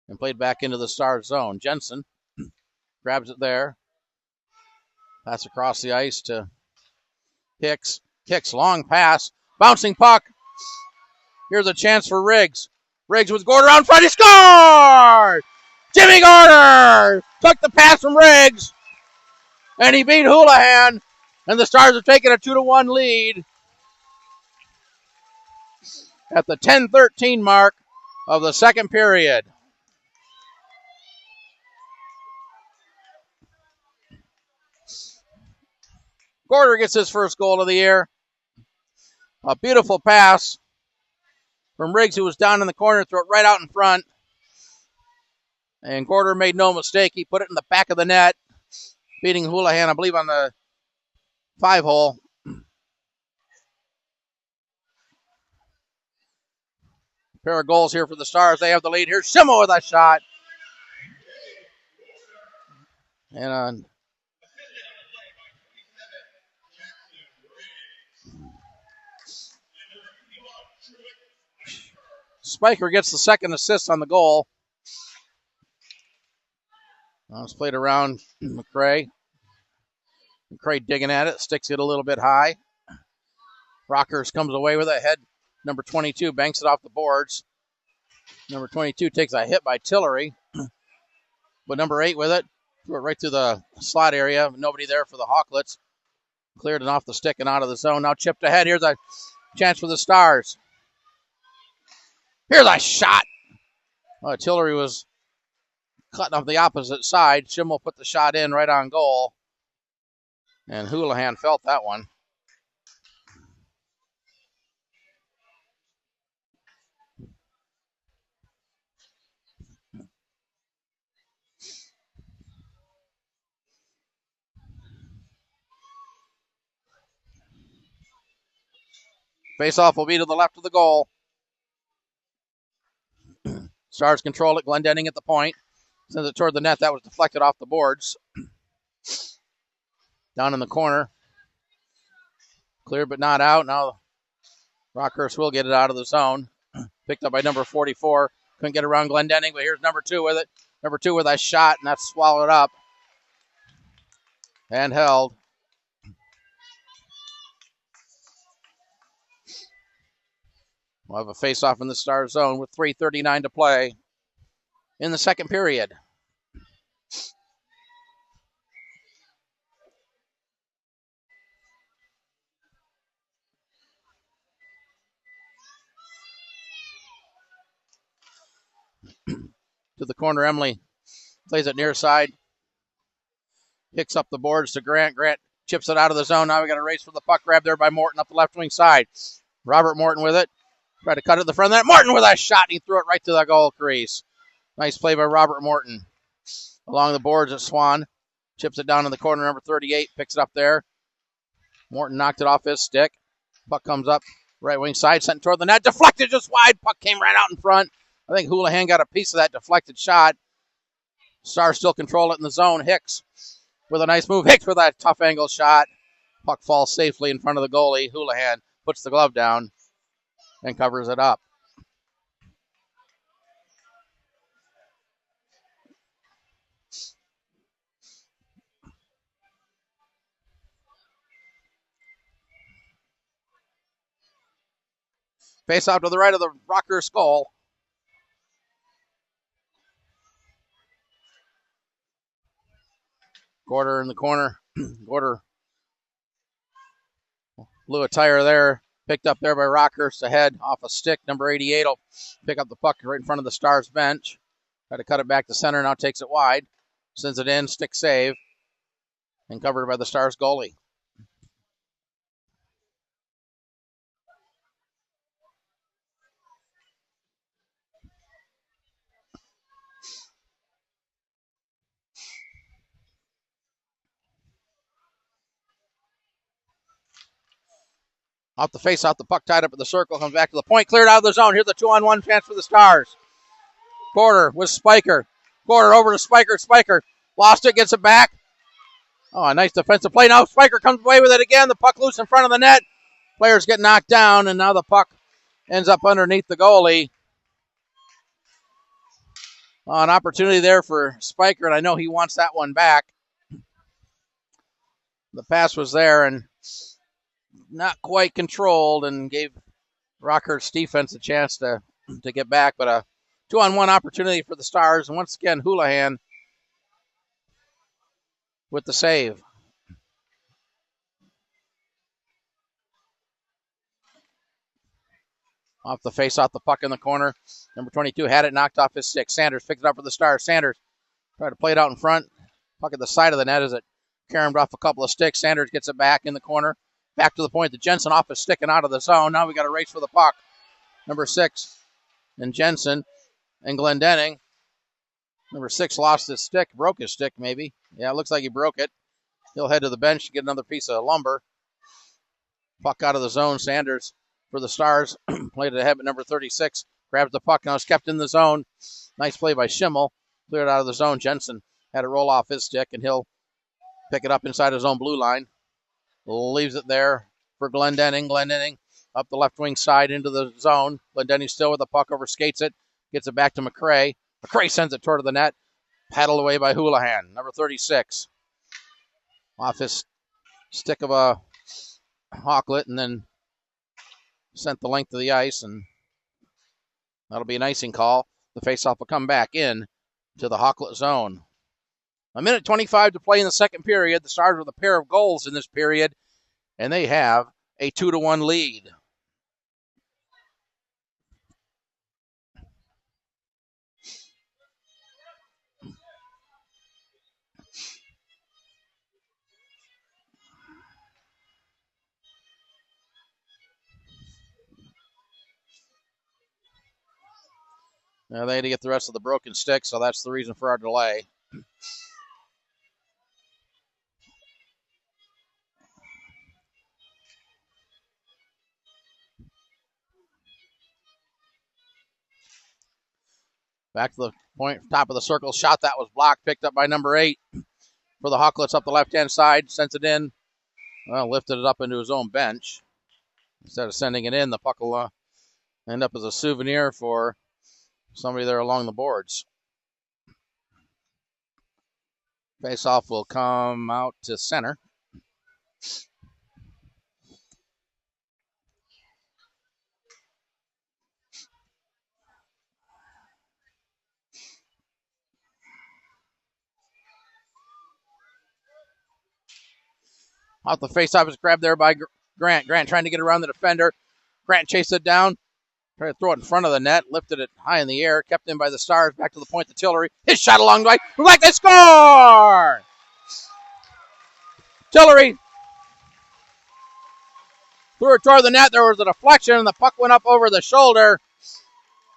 And played back into the Star zone. Jensen grabs it there. Pass across the ice to Hicks. Hicks, long pass. Bouncing puck. Here's a chance for Riggs. Riggs with Gorder out in front. He scored! Jimmy Gorder took the pass from Riggs. And he beat Houlihan. And the Stars have taken a 2-1 lead at the 10:13 mark of the second period. Gorder gets his first goal of the year. A beautiful pass from Riggs, who was down in the corner, threw it right out in front. And Gorder made no mistake. He put it in the back of the net, beating Houlihan, I believe, on the 5-hole. Pair of goals here for the Stars. They have the lead. Here's Schimel with a shot. And Spiker gets the second assist on the goal. It's played around McCray. McCray digging at it. Sticks it a little bit high. Rockhurst comes away with it. Head number 22 banks it off the boards. Number 22 takes a hit by Tillery. But number 8 with it. Threw it right through the slot area. Nobody there for the Hawklets. Cleared it off the stick and out of the zone. Now chipped ahead. Here's a chance for the Stars. Here's a shot. Tillery was cutting off the opposite side. Schimel put the shot in right on goal. And Houlihan felt that one. Face-off will be to the left of the goal. Stars control it. Glendening at the point. Sends it toward the net. That was deflected off the boards. Down in the corner. Cleared but not out. Now Rockhurst will get it out of the zone. Picked up by number 44. Couldn't get around Glendening, but here's number 2 with it. Number 2 with a shot, and that's swallowed up. And held. We'll have a face-off in the Star zone with 3:39 to play in the second period. to the corner. Emily plays it near side. Hicks up the boards to Grant. Grant chips it out of the zone. Now we got a race for the puck. Grab there by Morton up the left wing side. Robert Morton with it. Tried to cut it to the front of that. Morton with a shot. And he threw it right to the goal crease. Nice play by Robert Morton. Along the boards at Swan. Chips it down in the corner. Number 38 picks it up there. Morton knocked it off his stick. Puck comes up. Right wing side. Sent toward the net. Deflected just wide. Puck came right out in front. I think Houlihan got a piece of that deflected shot. Stars still control it in the zone. Hicks with a nice move. Hicks with a tough angle shot. Puck falls safely in front of the goalie. Houlihan puts the glove down and covers it up. Face off to the right of the Rockhurst goal. Gorder in the corner. Gorder blew a tire there. Picked up there by Rockhurst ahead off a stick. Number 88 will pick up the puck right in front of the Stars bench. Try to cut it back to center. Now takes it wide. Sends it in. Stick save. And covered by the Stars goalie. Off the face, off the puck tied up at the circle. Comes back to the point. Cleared out of the zone. Here's the 2-on-1 chance for the Stars. Gorder with Spiker. Gorder over to Spiker. Spiker lost it. Gets it back. Oh, a nice defensive play. Now Spiker comes away with it again. The puck loose in front of the net. Players get knocked down, and now the puck ends up underneath the goalie. An opportunity there for Spiker, and I know he wants that one back. The pass was there and not quite controlled and gave Rockhurst defense a chance to get back, but a 2-on-1 opportunity for the Stars. And once again, Houlihan with the save. Off the face, off the puck in the corner. Number 22 had it knocked off his stick. Sanders picked it up for the Stars. Sanders tried to play it out in front. Puck at the side of the net as it caromed off a couple of sticks. Sanders gets it back in the corner. Back to the point. The Jensen off his stick and out of the zone. Now we got a race for the puck. Number 6 and Jensen and Glendenning. Number 6 lost his stick, broke his stick maybe. Yeah, it looks like he broke it. He'll head to the bench to get another piece of lumber. Puck out of the zone. Sanders for the Stars. Played it ahead, but number 36 grabs the puck. Now it's kept in the zone. Nice play by Schimmel. Cleared out of the zone. Jensen had to roll off his stick, and he'll pick it up inside his own blue line. Leaves it there for Glendenning. Glendenning up the left wing side into the zone. Glendenning still with the puck, over skates it. Gets it back to McCray. McCray sends it toward the net. Paddled away by Houlihan. Number 36. Off his stick of a Hawklet and then sent the length of the ice, and that'll be an icing call. The faceoff will come back in to the Hawklet zone. A minute 25 to play in the second period. The Stars with a pair of goals in this period, and they have a 2-1 lead. Now they had to get the rest of the broken stick, so that's the reason for our delay. Back to the point, top of the circle. Shot that was blocked, picked up by number 8 for the Hawklets up the left-hand side. Sends it in. Well, lifted it up into his own bench. Instead of sending it in, the puck will end up as a souvenir for somebody there along the boards. Face-off will come out to center. Off the face-off is grabbed there by Grant. Grant trying to get around the defender. Grant chased it down. Tried to throw it in front of the net, lifted it high in the air, kept in by the Stars, back to the point to Tillery. His shot along the way. Like they score! Tillery threw it toward the net. There was a deflection, and the puck went up over the shoulder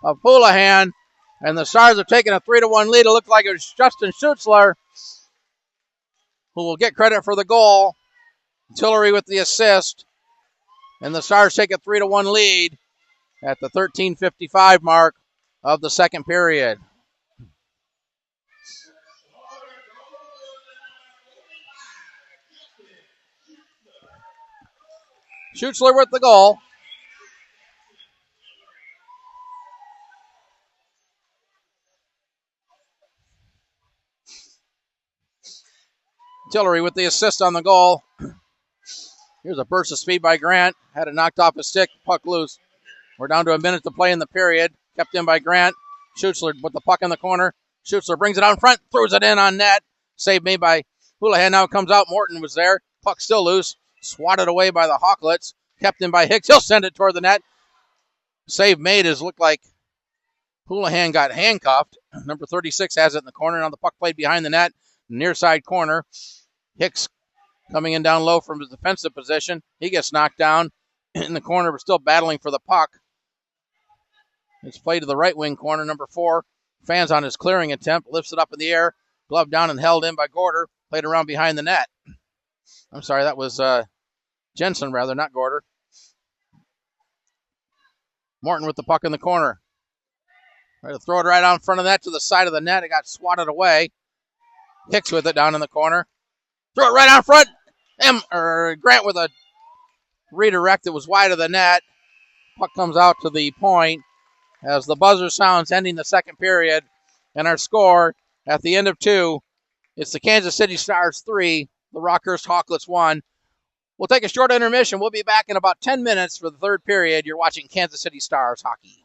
of Houlihan. And the Stars have taken a 3-1 lead. It looked like it was Justin Schutzler who will get credit for the goal. Tillery with the assist. And the Stars take a 3-1 lead at the 13:55 mark of the second period. Schutzler with the goal. Tillery with the assist on the goal. Here's a burst of speed by Grant. Had it knocked off his stick. Puck loose. We're down to a minute to play in the period. Kept in by Grant. Schutzler with the puck in the corner. Schutzler brings it out in front. Throws it in on net. Save made by Houlihan. Now it comes out. Morton was there. Puck still loose. Swatted away by the Hawklets. Kept in by Hicks. He'll send it toward the net. Save made as looked like Houlihan got handcuffed. Number 36 has it in the corner. Now the puck played behind the net. Near side corner. Hicks coming in down low from his defensive position. He gets knocked down in the corner, but still battling for the puck. It's played to the right wing corner, number 4. Fans on his clearing attempt. Lifts it up in the air. Glove down and held in by Gorder. Played around behind the net. I'm sorry, that was Jensen, rather, not Gorder. Morton with the puck in the corner. Try to throw it right out in front of that to the side of the net. It got swatted away. Hicks with it down in the corner. Throw it right out front. Grant with a redirect that was wide of the net. Puck comes out to the point as the buzzer sounds, ending the second period. And our score at the end of 2, it's the Kansas City Stars 3, the Rockhurst Hawklets 1. We'll take a short intermission. We'll be back in about 10 minutes for the third period. You're watching Kansas City Stars hockey.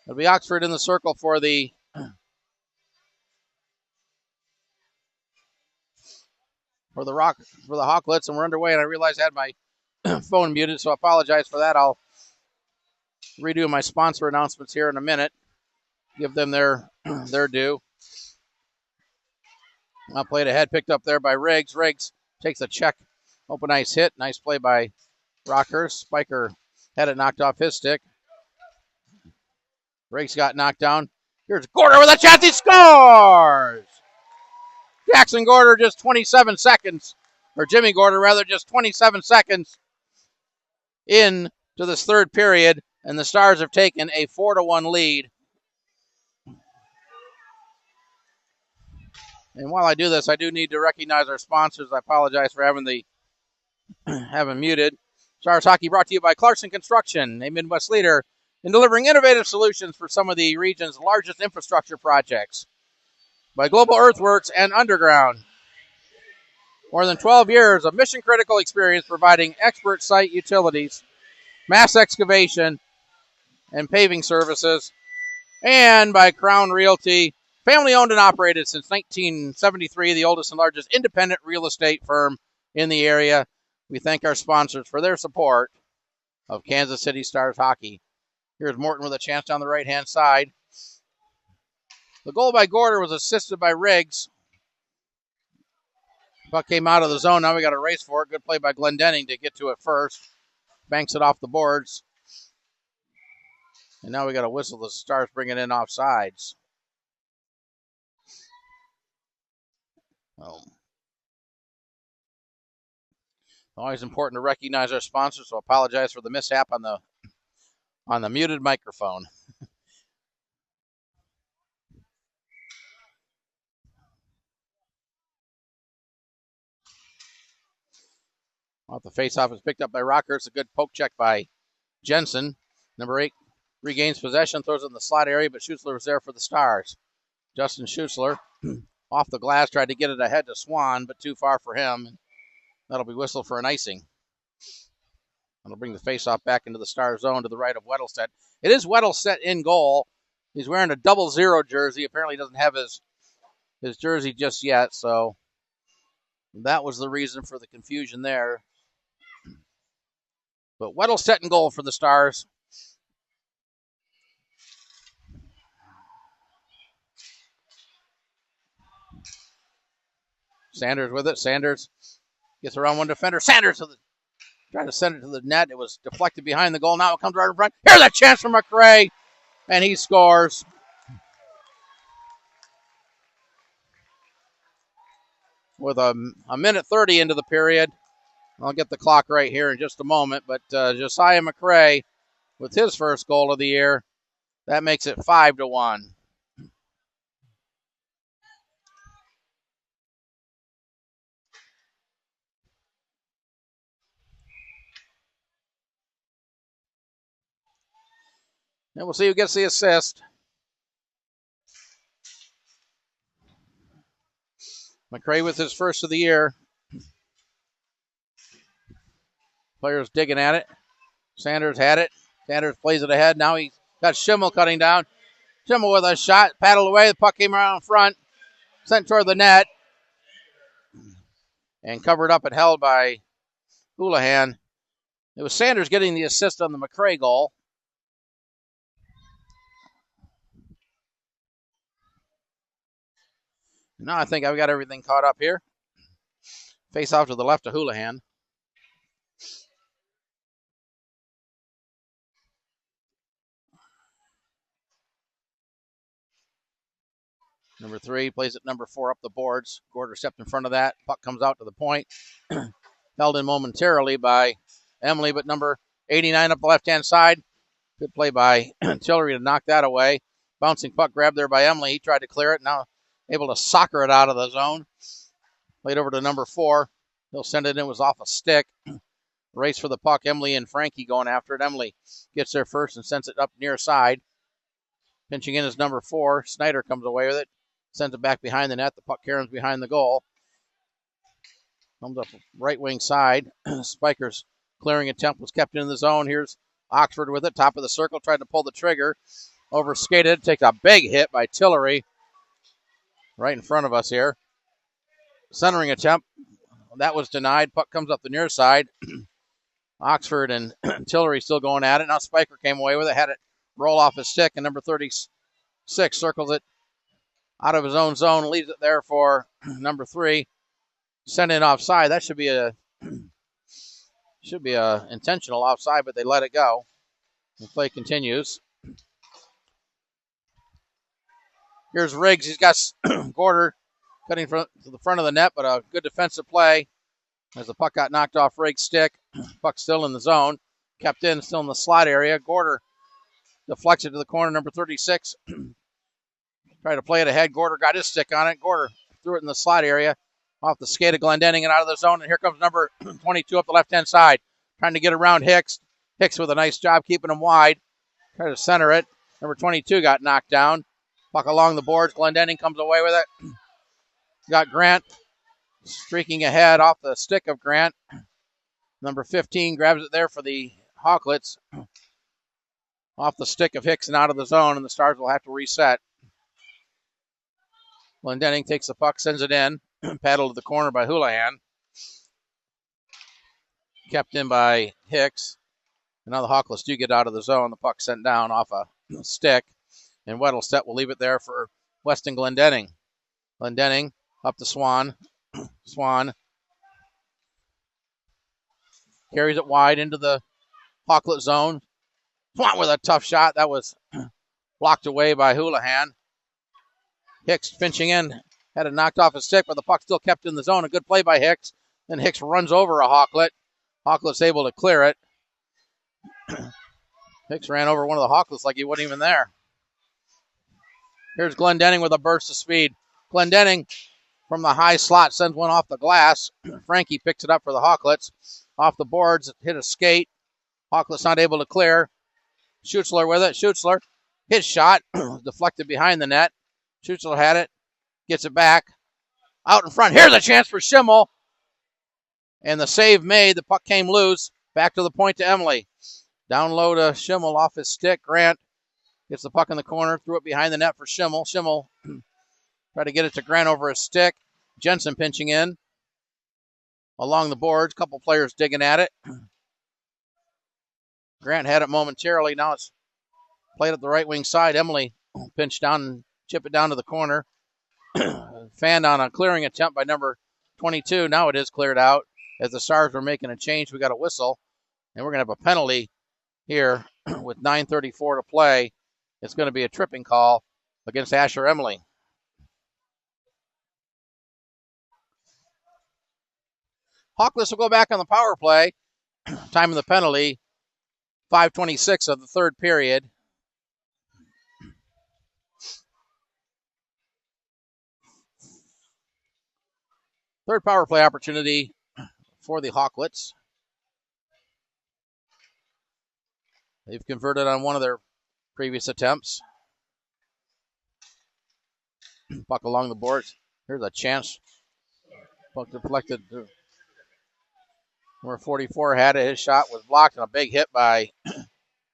It'll be Oxford in the circle for the Hawklets, and we're underway. And I realize I had my phone muted, so I apologize for that. I'll redo my sponsor announcements here in a minute. Give them their due. Now played ahead, picked up there by Riggs. Riggs takes a check. Open ice hit. Nice play by Rockhurst. Spiker had it knocked off his stick. Riggs got knocked down. Here's Gorder with a chance. He scores! Jackson Gorder just 27 seconds, or Jimmy Gorder rather, just 27 seconds into this third period. And the Stars have taken a 4-1 lead. And while I do this, I do need to recognize our sponsors. I apologize for having muted. Stars Hockey brought to you by Clarkson Construction, a Midwest leader in delivering innovative solutions for some of the region's largest infrastructure projects. By Global Earthworks and Underground. More than 12 years of mission-critical experience providing expert site utilities, mass excavation, and paving services. And by Crown Realty, family owned and operated since 1973, the oldest and largest independent real estate firm in the area. We thank our sponsors for their support of Kansas City Stars hockey. Here's Morton with a chance down the right-hand side. The goal by Gorder was assisted by Riggs. Puck came out of the zone. Now we got a race for it. Good play by Glendenning to get to it first. Banks it off the boards. And now we got a whistle. The Stars bring it in offsides. Always important to recognize our sponsors, so I apologize for the mishap on the muted microphone. Off the faceoff is picked up by Rockhurst. A good poke check by Jensen. Number 8 regains possession, throws it in the slot area, but Schutzler was there for the Stars. Justin Schutzler off the glass, tried to get it ahead to Swan, but too far for him. That'll be whistled for an icing. That'll bring the faceoff back into the Star zone to the right of Weddleset. It is Weddleset in goal. He's wearing a 00 jersey. Apparently doesn't have his jersey just yet, so that was the reason for the confusion there. But Weddleset in goal for the Stars. Sanders with it. Sanders gets around one defender. Sanders trying to send it to the net. It was deflected behind the goal. Now it comes right in front. Here's a chance for McRae, and he scores. With a minute 30 into the period. I'll get the clock right here in just a moment, but Josiah McRae with his first goal of the year. That makes it 5-1. And we'll see who gets the assist. McRae with his first of the year. Players digging at it. Sanders had it. Sanders plays it ahead. Now he's got Schimmel cutting down. Schimmel with a shot. Paddled away. The puck came around in front. Sent toward the net. And covered up and held by Houlihan. It was Sanders getting the assist on the McRae goal. Now I think I've got everything caught up here. Face off to the left of Houlihan. Number 3 plays it number 4 up the boards. Gorder stepped in front of that. Puck comes out to the point. Held in momentarily by Emily, but number 89 up the left-hand side. Good play by Tillery to knock that away. Bouncing puck grabbed there by Emily. He tried to clear it. Now able to soccer it out of the zone. Played over to number 4. He'll send it in. It was off a stick. Race for the puck. Emily and Frankie going after it. Emily gets there first and sends it up near side. Pinching in is number 4. Snyder comes away with it. Sends it back behind the net. The puck caroms behind the goal. Comes up right wing side. Spiker's clearing attempt was kept in the zone. Here's Oxford with it. Top of the circle. Tried to pull the trigger. Overskated. Takes a big hit by Tillery. Right in front of us here. Centering attempt. That was denied. Puck comes up the near side. Oxford and Tillery still going at it. Now Spiker came away with it. Had it roll off his stick. And number 36 circles it out of his own zone. Leaves it there for number 3. Sent in offside. That should be a intentional offside, but they let it go. The play continues. Here's Riggs. He's got Gorder cutting to the front of the net, but a good defensive play as the puck got knocked off Riggs' stick. Puck still in the zone. Kept in, still in the slot area. Gorder Deflects it to the corner, number 36. Tried to play it ahead. Gorder got his stick on it. Gorder threw it in the slot area off the skate of Glendenning and out of the zone. And here comes number 22 up the left-hand side, trying to get around Hicks. Hicks with a nice job keeping him wide. Try to center it. Number 22 got knocked down. Puck along the boards. Glendenning comes away with it. Got Grant streaking ahead off the stick of Grant. Number 15 grabs it there for the Hawklets. Off the stick of Hicks and out of the zone, and the Stars will have to reset. Glendenning takes the puck, sends it in. Paddled to the corner by Houlihan. Kept in by Hicks. And now the Hawklets do get out of the zone. The puck sent down off a stick. And Weddlestedt will leave it there for Weston Glendenning. Glendenning up to Swan. Swan carries it wide into the Hawklet zone. Swan with a tough shot. That was blocked away by Houlihan. Hicks pinching in. Had it knocked off his stick, but the puck still kept in the zone. A good play by Hicks. Then Hicks runs over a Hawklet. Hawklet's able to clear it. Hicks ran over one of the Hawklets like he wasn't even there. Here's Glendenning with a burst of speed. Glendenning from the high slot sends one off the glass. Frankie picks it up for the Hawklets. Off the boards, hit a skate. Hawklet's not able to clear. Schutzler with it. Schutzler, his shot, deflected behind the net. Schutzler had it, gets it back. Out in front, here's a chance for Schimmel. And the save made, the puck came loose. Back to the point to Emily. Down low to Schimmel off his stick. Grant gets the puck in the corner, threw it behind the net for Schimmel. Schimmel tried to get it to Grant over his stick. Jensen pinching in along the boards. Couple players digging at it. Grant had it momentarily. Now it's played at the right wing side. Emily pinched down and chip it down to the corner. Fanned on a clearing attempt by number 22. Now it is cleared out. As the Stars were making a change, we got a whistle. And we're going to have a penalty here with 9:34 to play. It's going to be a tripping call against Asher Emily. Hawklets will go back on the power play. Time of the penalty, 5:26 of the third period. Third power play opportunity for the Hawklets. They've converted on one of their previous attempts. Puck along the boards. Here's a chance. Puck deflected. Number 44 had it. His shot was blocked and a big hit by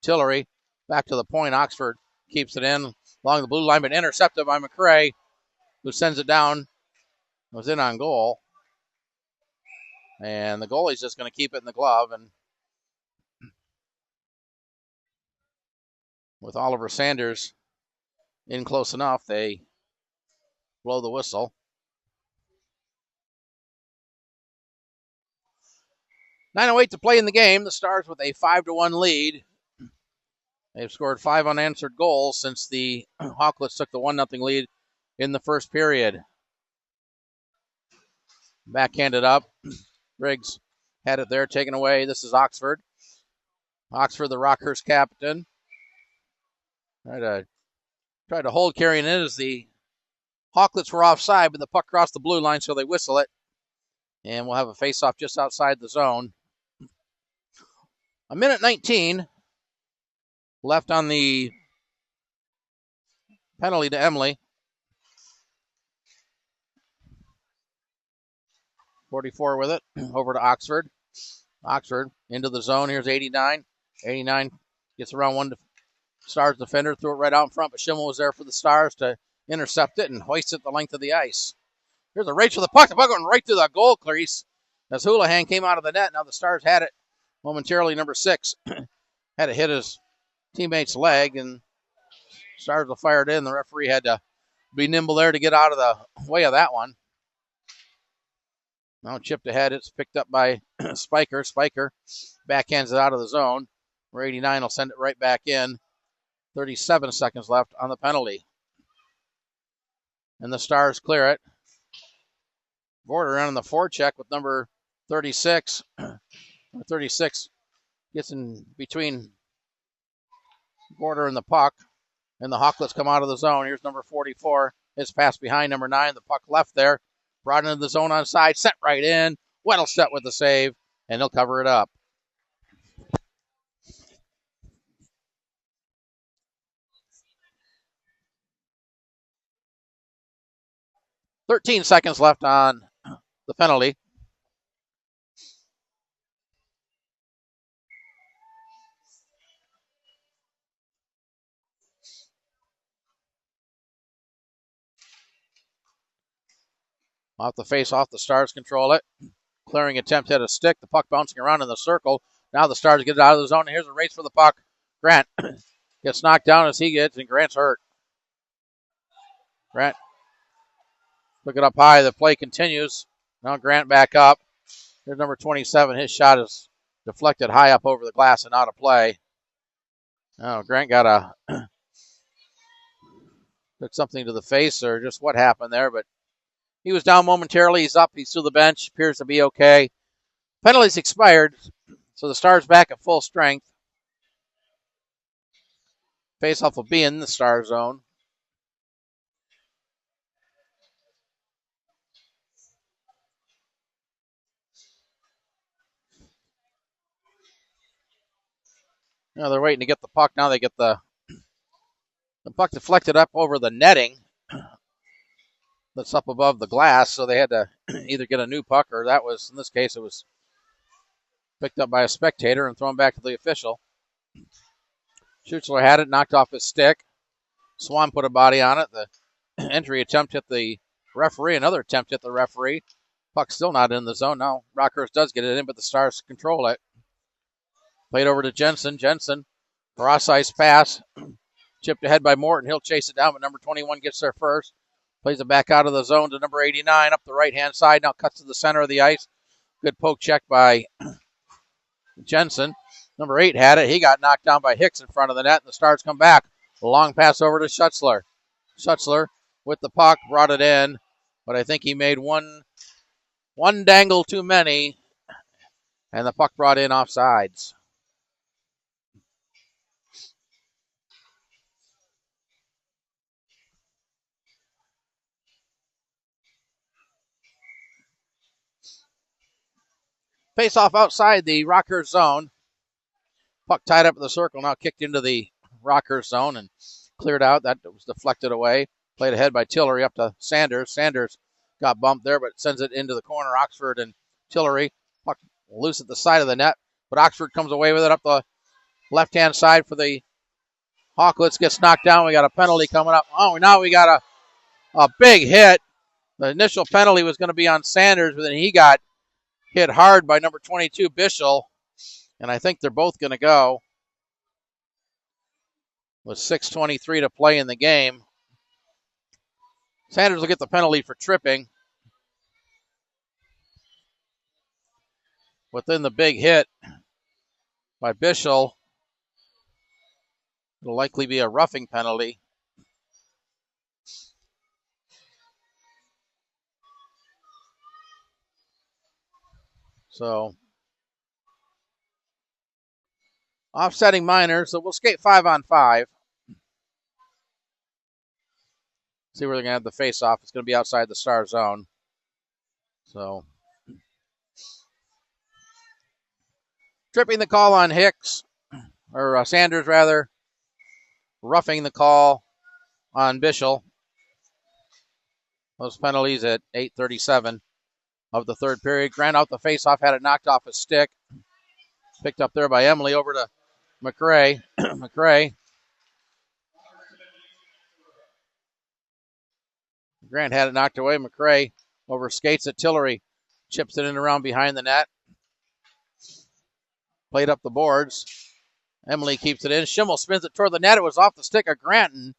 Tillery. Back to the point. Oxford keeps it in along the blue line, but intercepted by McCray, who sends it down. It was in on goal. And the goalie's just going to keep it in the glove. And with Oliver Sanders in close enough, they blow the whistle. .908 to play in the game. The Stars with a 5-1 lead. They've scored 5 unanswered goals since the Hawklets took the 1-0 lead in the first period. Backhanded up. Briggs had it there, taken away. This is Oxford. Oxford, the Rockhurst captain. Tried to hold carrying it as the Hawklets were offside, but the puck crossed the blue line, so they whistle it. And we'll have a face-off just outside the zone. A minute 19 left on the penalty to Emily. 44 with it. Over to Oxford. Oxford into the zone. Here's 89. 89 gets around one Stars defender. Threw it right out in front, but Schimmel was there for the Stars to intercept it and hoist it the length of the ice. Here's a race for the puck. The puck going right through the goal crease as Houlihan came out of the net. Now the Stars had it momentarily. Number 6 had to hit his teammate's leg, and Stars will fire it in. The referee had to be nimble there to get out of the way of that one. Now chipped ahead. It's picked up by Spiker. Spiker backhands it out of the zone. Where 89 will send it right back in. 37 seconds left on the penalty. And the Stars clear it. Border on the forecheck with number 36. 36 gets in between Gorder and the puck. And the Hawklets come out of the zone. Here's number 44. His pass behind number 9. The puck left there. Brought into the zone on side. Sent right in. Weddlestedt with the save. And he'll cover it up. 13 seconds left on the penalty. Off the face off, the Stars control it. Clearing attempt hit a stick. The puck bouncing around in the circle. Now the Stars get it out of the zone. Here's a race for the puck. Grant gets knocked down as he gets, and Grant's hurt. Grant took it up high. The play continues. Now Grant back up. Here's number 27. His shot is deflected high up over the glass and out of play. Oh, Grant got took something to the face or just what happened there, but he was down momentarily. He's up. He's to the bench. Appears to be okay. Penalties expired, so the Stars back at full strength. Faceoff will be in the Star zone. Now they're waiting to get the puck. Now they get the puck deflected up over the netting that's up above the glass, so they had to either get a new puck or that was, in this case, it was picked up by a spectator and thrown back to the official. Schutzler had it, knocked off his stick. Swan put a body on it. The entry attempt hit the referee. Another attempt hit the referee. Puck still not in the zone. Now Rockhurst does get it in, but the Stars control it. Played over to Jensen. Jensen, cross ice pass. Chipped ahead by Morton. He'll chase it down, but number 21 gets there first. Plays it back out of the zone to number 89 up the right-hand side. Now cuts to the center of the ice. Good poke check by Jensen. Number 8 had it. He got knocked down by Hicks in front of the net, and the Stars come back. A long pass over to Schutzler. Schutzler with the puck, brought it in, but I think he made one dangle too many, and the puck brought in offsides. Face off outside the Rockhurst zone. Puck tied up in the circle, now kicked into the Rockhurst zone and cleared out. That was deflected away. Played ahead by Tillery up to Sanders. Sanders got bumped there, but sends it into the corner. Oxford and Tillery. Puck loose at the side of the net, but Oxford comes away with it up the left-hand side for the Hawklets. Gets knocked down. We got a penalty coming up. Oh, now we got a big hit. The initial penalty was going to be on Sanders, but then he got hit hard by number 22, Bischel, and I think they're both going to go with 6:23 to play in the game. Sanders will get the penalty for tripping. Within the big hit by Bischel, it'll likely be a roughing penalty. So, offsetting minors, so we'll skate 5-on-5. See where they're going to have the face-off. It's going to be outside the Star zone. So, tripping the call on Hicks, or Sanders rather. Roughing the call on Bischel. Those penalties at 8:37 of the third period. Grant out the face-off, had it knocked off his stick. Picked up there by Emily over to McRae. McRae. Grant had it knocked away. McRae over skates at Tillery. Chips it in around behind the net. Played up the boards. Emily keeps it in. Schimmel spins it toward the net. It was off the stick of Grant and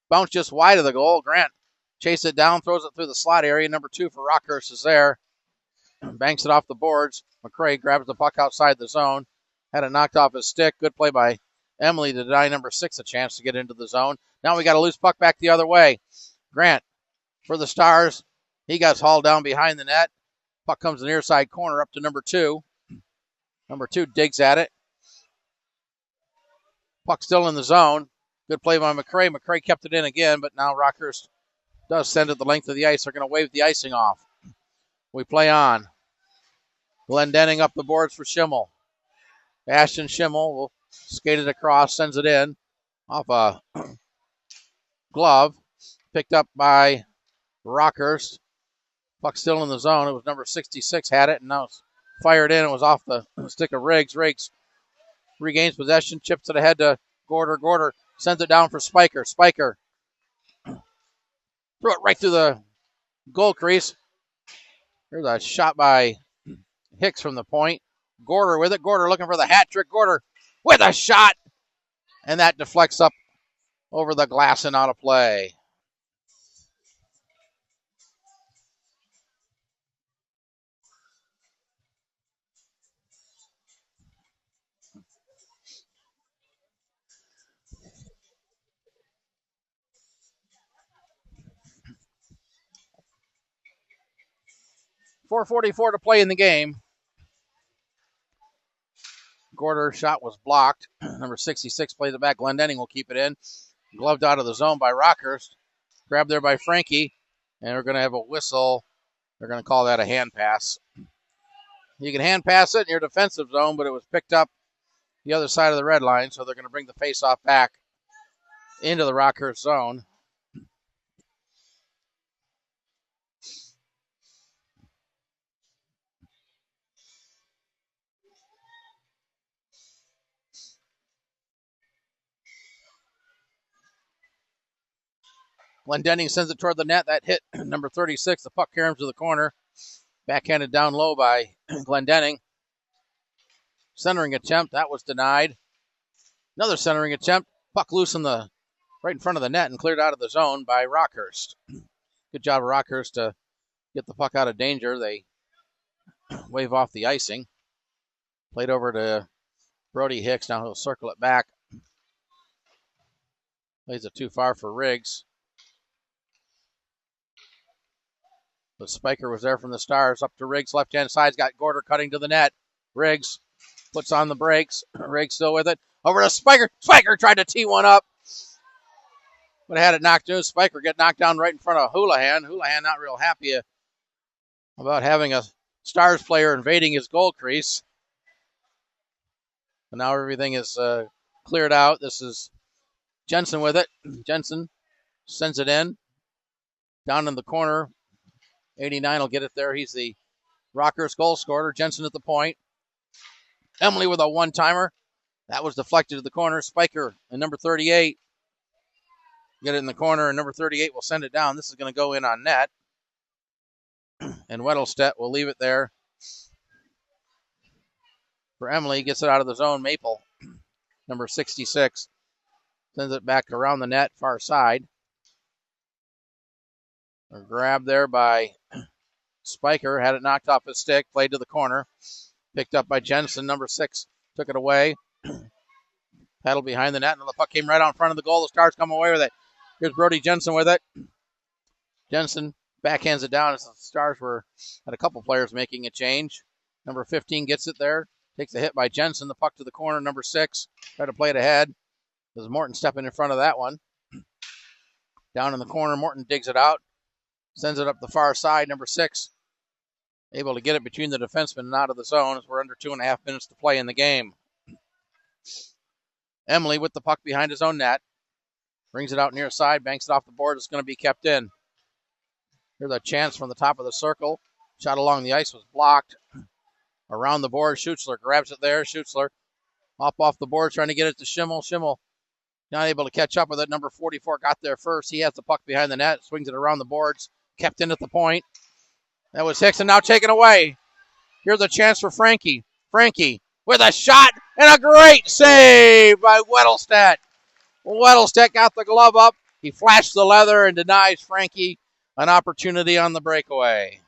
bounced just wide of the goal. Grant chases it down, throws it through the slot area. Number 2 for Rockhurst is there. Banks it off the boards. McRae grabs the puck outside the zone. Had it knocked off his stick. Good play by Emily to deny number 6 a chance to get into the zone. Now we got a loose puck back the other way. Grant for the Stars. He got hauled down behind the net. Puck comes to the near side corner up to number 2. Number 2 digs at it. Puck still in the zone. Good play by McCray. McCray kept it in again, but now Rockhurst does send it the length of the ice. They're going to wave the icing off. We play on. Glendenning up the boards for Schimmel. Ashton Schimmel will skate it across, sends it in off a glove. Picked up by Rockhurst. Puck still in the zone. It was number 66 had it, and now it's fired in. It was off the stick of Riggs. Riggs regains possession, chips it ahead to Gorder. Gorder sends it down for Spiker. Spiker threw it right through the goal crease. There's a shot by Hicks from the point. Gorder with it. Gorder looking for the hat trick. Gorder with a shot, and that deflects up over the glass and out of play. .444 to play in the game. Gorder's shot was blocked. Number 66 plays it back. Glendenning will keep it in. Gloved out of the zone by Rockhurst. Grabbed there by Frankie. And we're going to have a whistle. They're going to call that a hand pass. You can hand pass it in your defensive zone, but it was picked up the other side of the red line, so they're going to bring the faceoff back into the Rockhurst zone. Glendenning sends it toward the net. That hit number 36. The puck caroms to the corner. Backhanded down low by Glendenning. Centering attempt. That was denied. Another centering attempt. Puck loose right in front of the net and cleared out of the zone by Rockhurst. Good job of Rockhurst to get the puck out of danger. They wave off the icing. Played over to Brody Hicks. Now he'll circle it back. Plays it too far for Riggs. The Spiker was there from the Stars. Up to Riggs, left-hand side's got Gorder cutting to the net. Riggs puts on the brakes. Riggs still with it. Over to Spiker. Spiker tried to tee one up, but had it knocked down. Spiker get knocked down right in front of Houlihan. Houlihan not real happy about having a Stars player invading his goal crease. And now everything is cleared out. This is Jensen with it. Jensen sends it in. Down in the corner. 89 will get it there. He's the Rockhurst goal scorer. Jensen at the point. Emily with a one-timer. That was deflected to the corner. Spiker and number 38 get it in the corner, and number 38 will send it down. This is going to go in on net. And Weddlestedt will leave it there for Emily. Gets it out of the zone. Maple, number 66, sends it back around the net, far side. A grab there by Spiker. Had it knocked off his stick. Played to the corner. Picked up by Jensen. Number 6 took it away. Paddled behind the net, and the puck came right out in front of the goal. The Stars come away with it. Here's Brody Jensen with it. Jensen backhands it down as the Stars had a couple players making a change. Number 15 gets it there. Takes a hit by Jensen. The puck to the corner. Number 6 tried to play it ahead. There's Morton stepping in front of that one. Down in the corner, Morton digs it out. Sends it up the far side. Number 6 able to get it between the defensemen and out of the zone as we're under 2.5 minutes to play in the game. Emily with the puck behind his own net. Brings it out near side. Banks it off the board. It's going to be kept in. Here's a chance from the top of the circle. Shot along the ice was blocked. Around the board, Schutzler grabs it there. Schutzler off the board trying to get it to Schimmel. Schimmel not able to catch up with it. Number 44 got there first. He has the puck behind the net. Swings it around the boards. Kept in at the point. That was Hicks, and now taken away. Here's a chance for Frankie. Frankie with a shot and a great save by Weddlestedt. Weddlestedt got the glove up. He flashed the leather and denies Frankie an opportunity on the breakaway.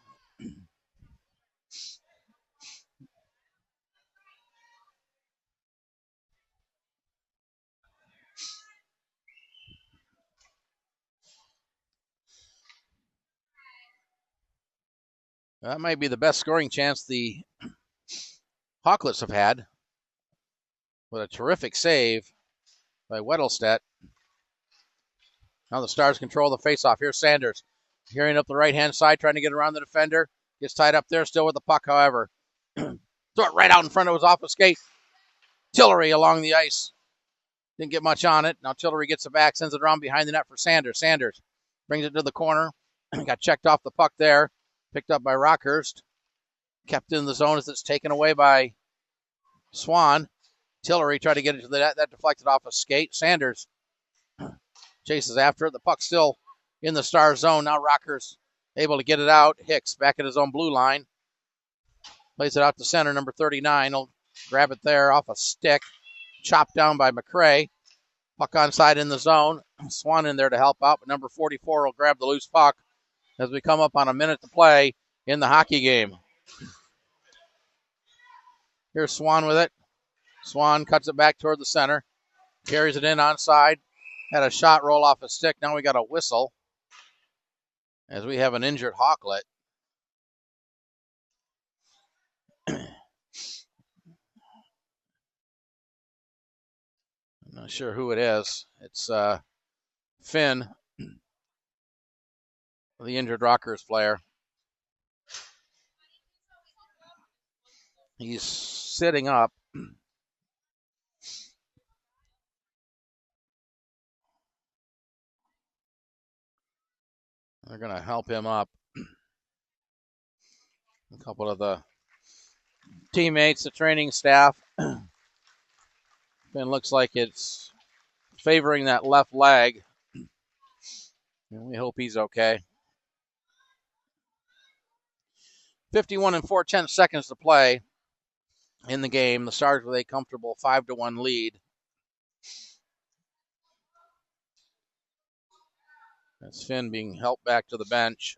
That might be the best scoring chance the Hawklets have had with a terrific save by Weddlestedt. Now the Stars control the faceoff. Here's Sanders. Carrying up the right-hand side, trying to get around the defender. Gets tied up there, still with the puck, however. Throw it right out in front of his off skate. Tillery along the ice. Didn't get much on it. Now Tillery gets it back, sends it around behind the net for Sanders. Sanders brings it to the corner. Got checked off the puck there. Picked up by Rockhurst. Kept in the zone as it's taken away by Swan. Tillery tried to get it to the net. That deflected off a skate. Sanders chases after it. The puck still in the Stars zone. Now Rockhurst able to get it out. Hicks back at his own blue line. Plays it out to center. Number 39 will grab it there off a stick. Chopped down by McCray. Puck onside in the zone. Swan in there to help out, but number 44 will grab the loose puck as we come up on a minute to play in the hockey game. Here's Swan with it. Swan cuts it back toward the center. Carries it in onside. Had a shot roll off a stick. Now we got a whistle as we have an injured Hawklet. I'm not sure who it is. It's Finn, the injured Rockhurst player. He's sitting up. They're going to help him up. A couple of the teammates, the training staff. Finn looks like it's favoring that left leg. And we hope he's okay. 51 and 4/10 seconds to play in the game. The Stars with a comfortable 5-1 lead. That's Finn being helped back to the bench.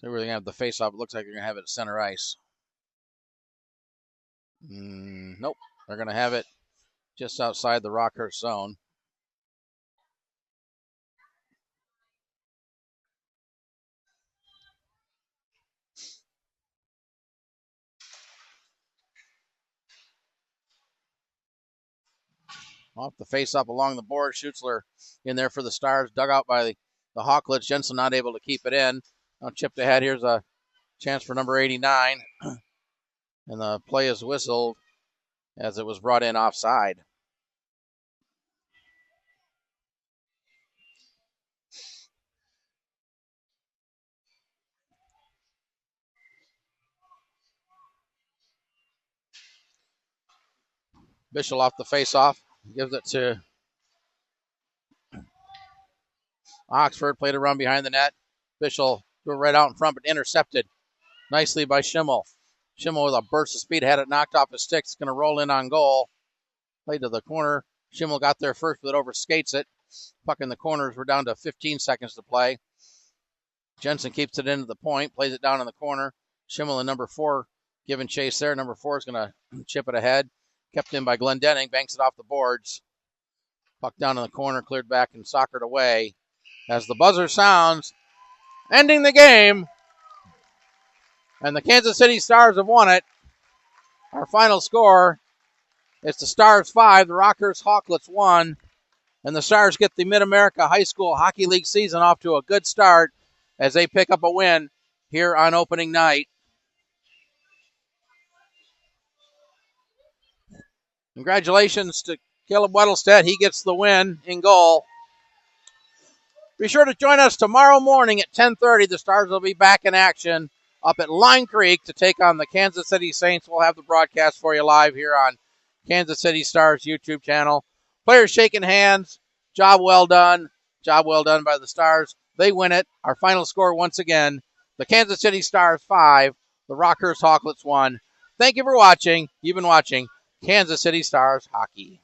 So we're going to have the face-off. It looks like they're going to have it at center ice. Nope. They're going to have it just outside the Rockhurst zone. Off the face-up along the board. Schutzler in there for the Stars. Dug out by the Hawklets. Jensen not able to keep it in. Now chipped ahead. Here's a chance for number 89. And the play is whistled as it was brought in offside. Bishel off the face-off. Gives it to Oxford. Played around behind the net. Bishel threw it right out in front, but intercepted nicely by Schimmel. Schimmel with a burst of speed. Had it knocked off his stick. It's going to roll in on goal. Played to the corner. Schimmel got there first, but overskates it. Puck in the corners. We're down to 15 seconds to play. Jensen keeps it into the point. Plays it down in the corner. Schimmel and number 4 giving chase there. Number 4 is going to chip it ahead. Kept in by Glendenning. Banks it off the boards. Puck down in the corner. Cleared back and soccered away. As the buzzer sounds, ending the game. And the Kansas City Stars have won it. Our final score is the Stars 5, the Rockhurst Hawklets 1. And the Stars get the Mid-America High School Hockey League season off to a good start as they pick up a win here on opening night. Congratulations to Caleb Weddlestedt. He gets the win in goal. Be sure to join us tomorrow morning at 10:30. The Stars will be back in action up at Line Creek to take on the Kansas City Saints. We'll have the broadcast for you live here on Kansas City Stars YouTube channel. Players shaking hands. Job well done. Job well done by the Stars. They win it. Our final score once again, the Kansas City Stars 5, the Rockhurst Hawklets 1. Thank you for watching. You've been watching Kansas City Stars Hockey.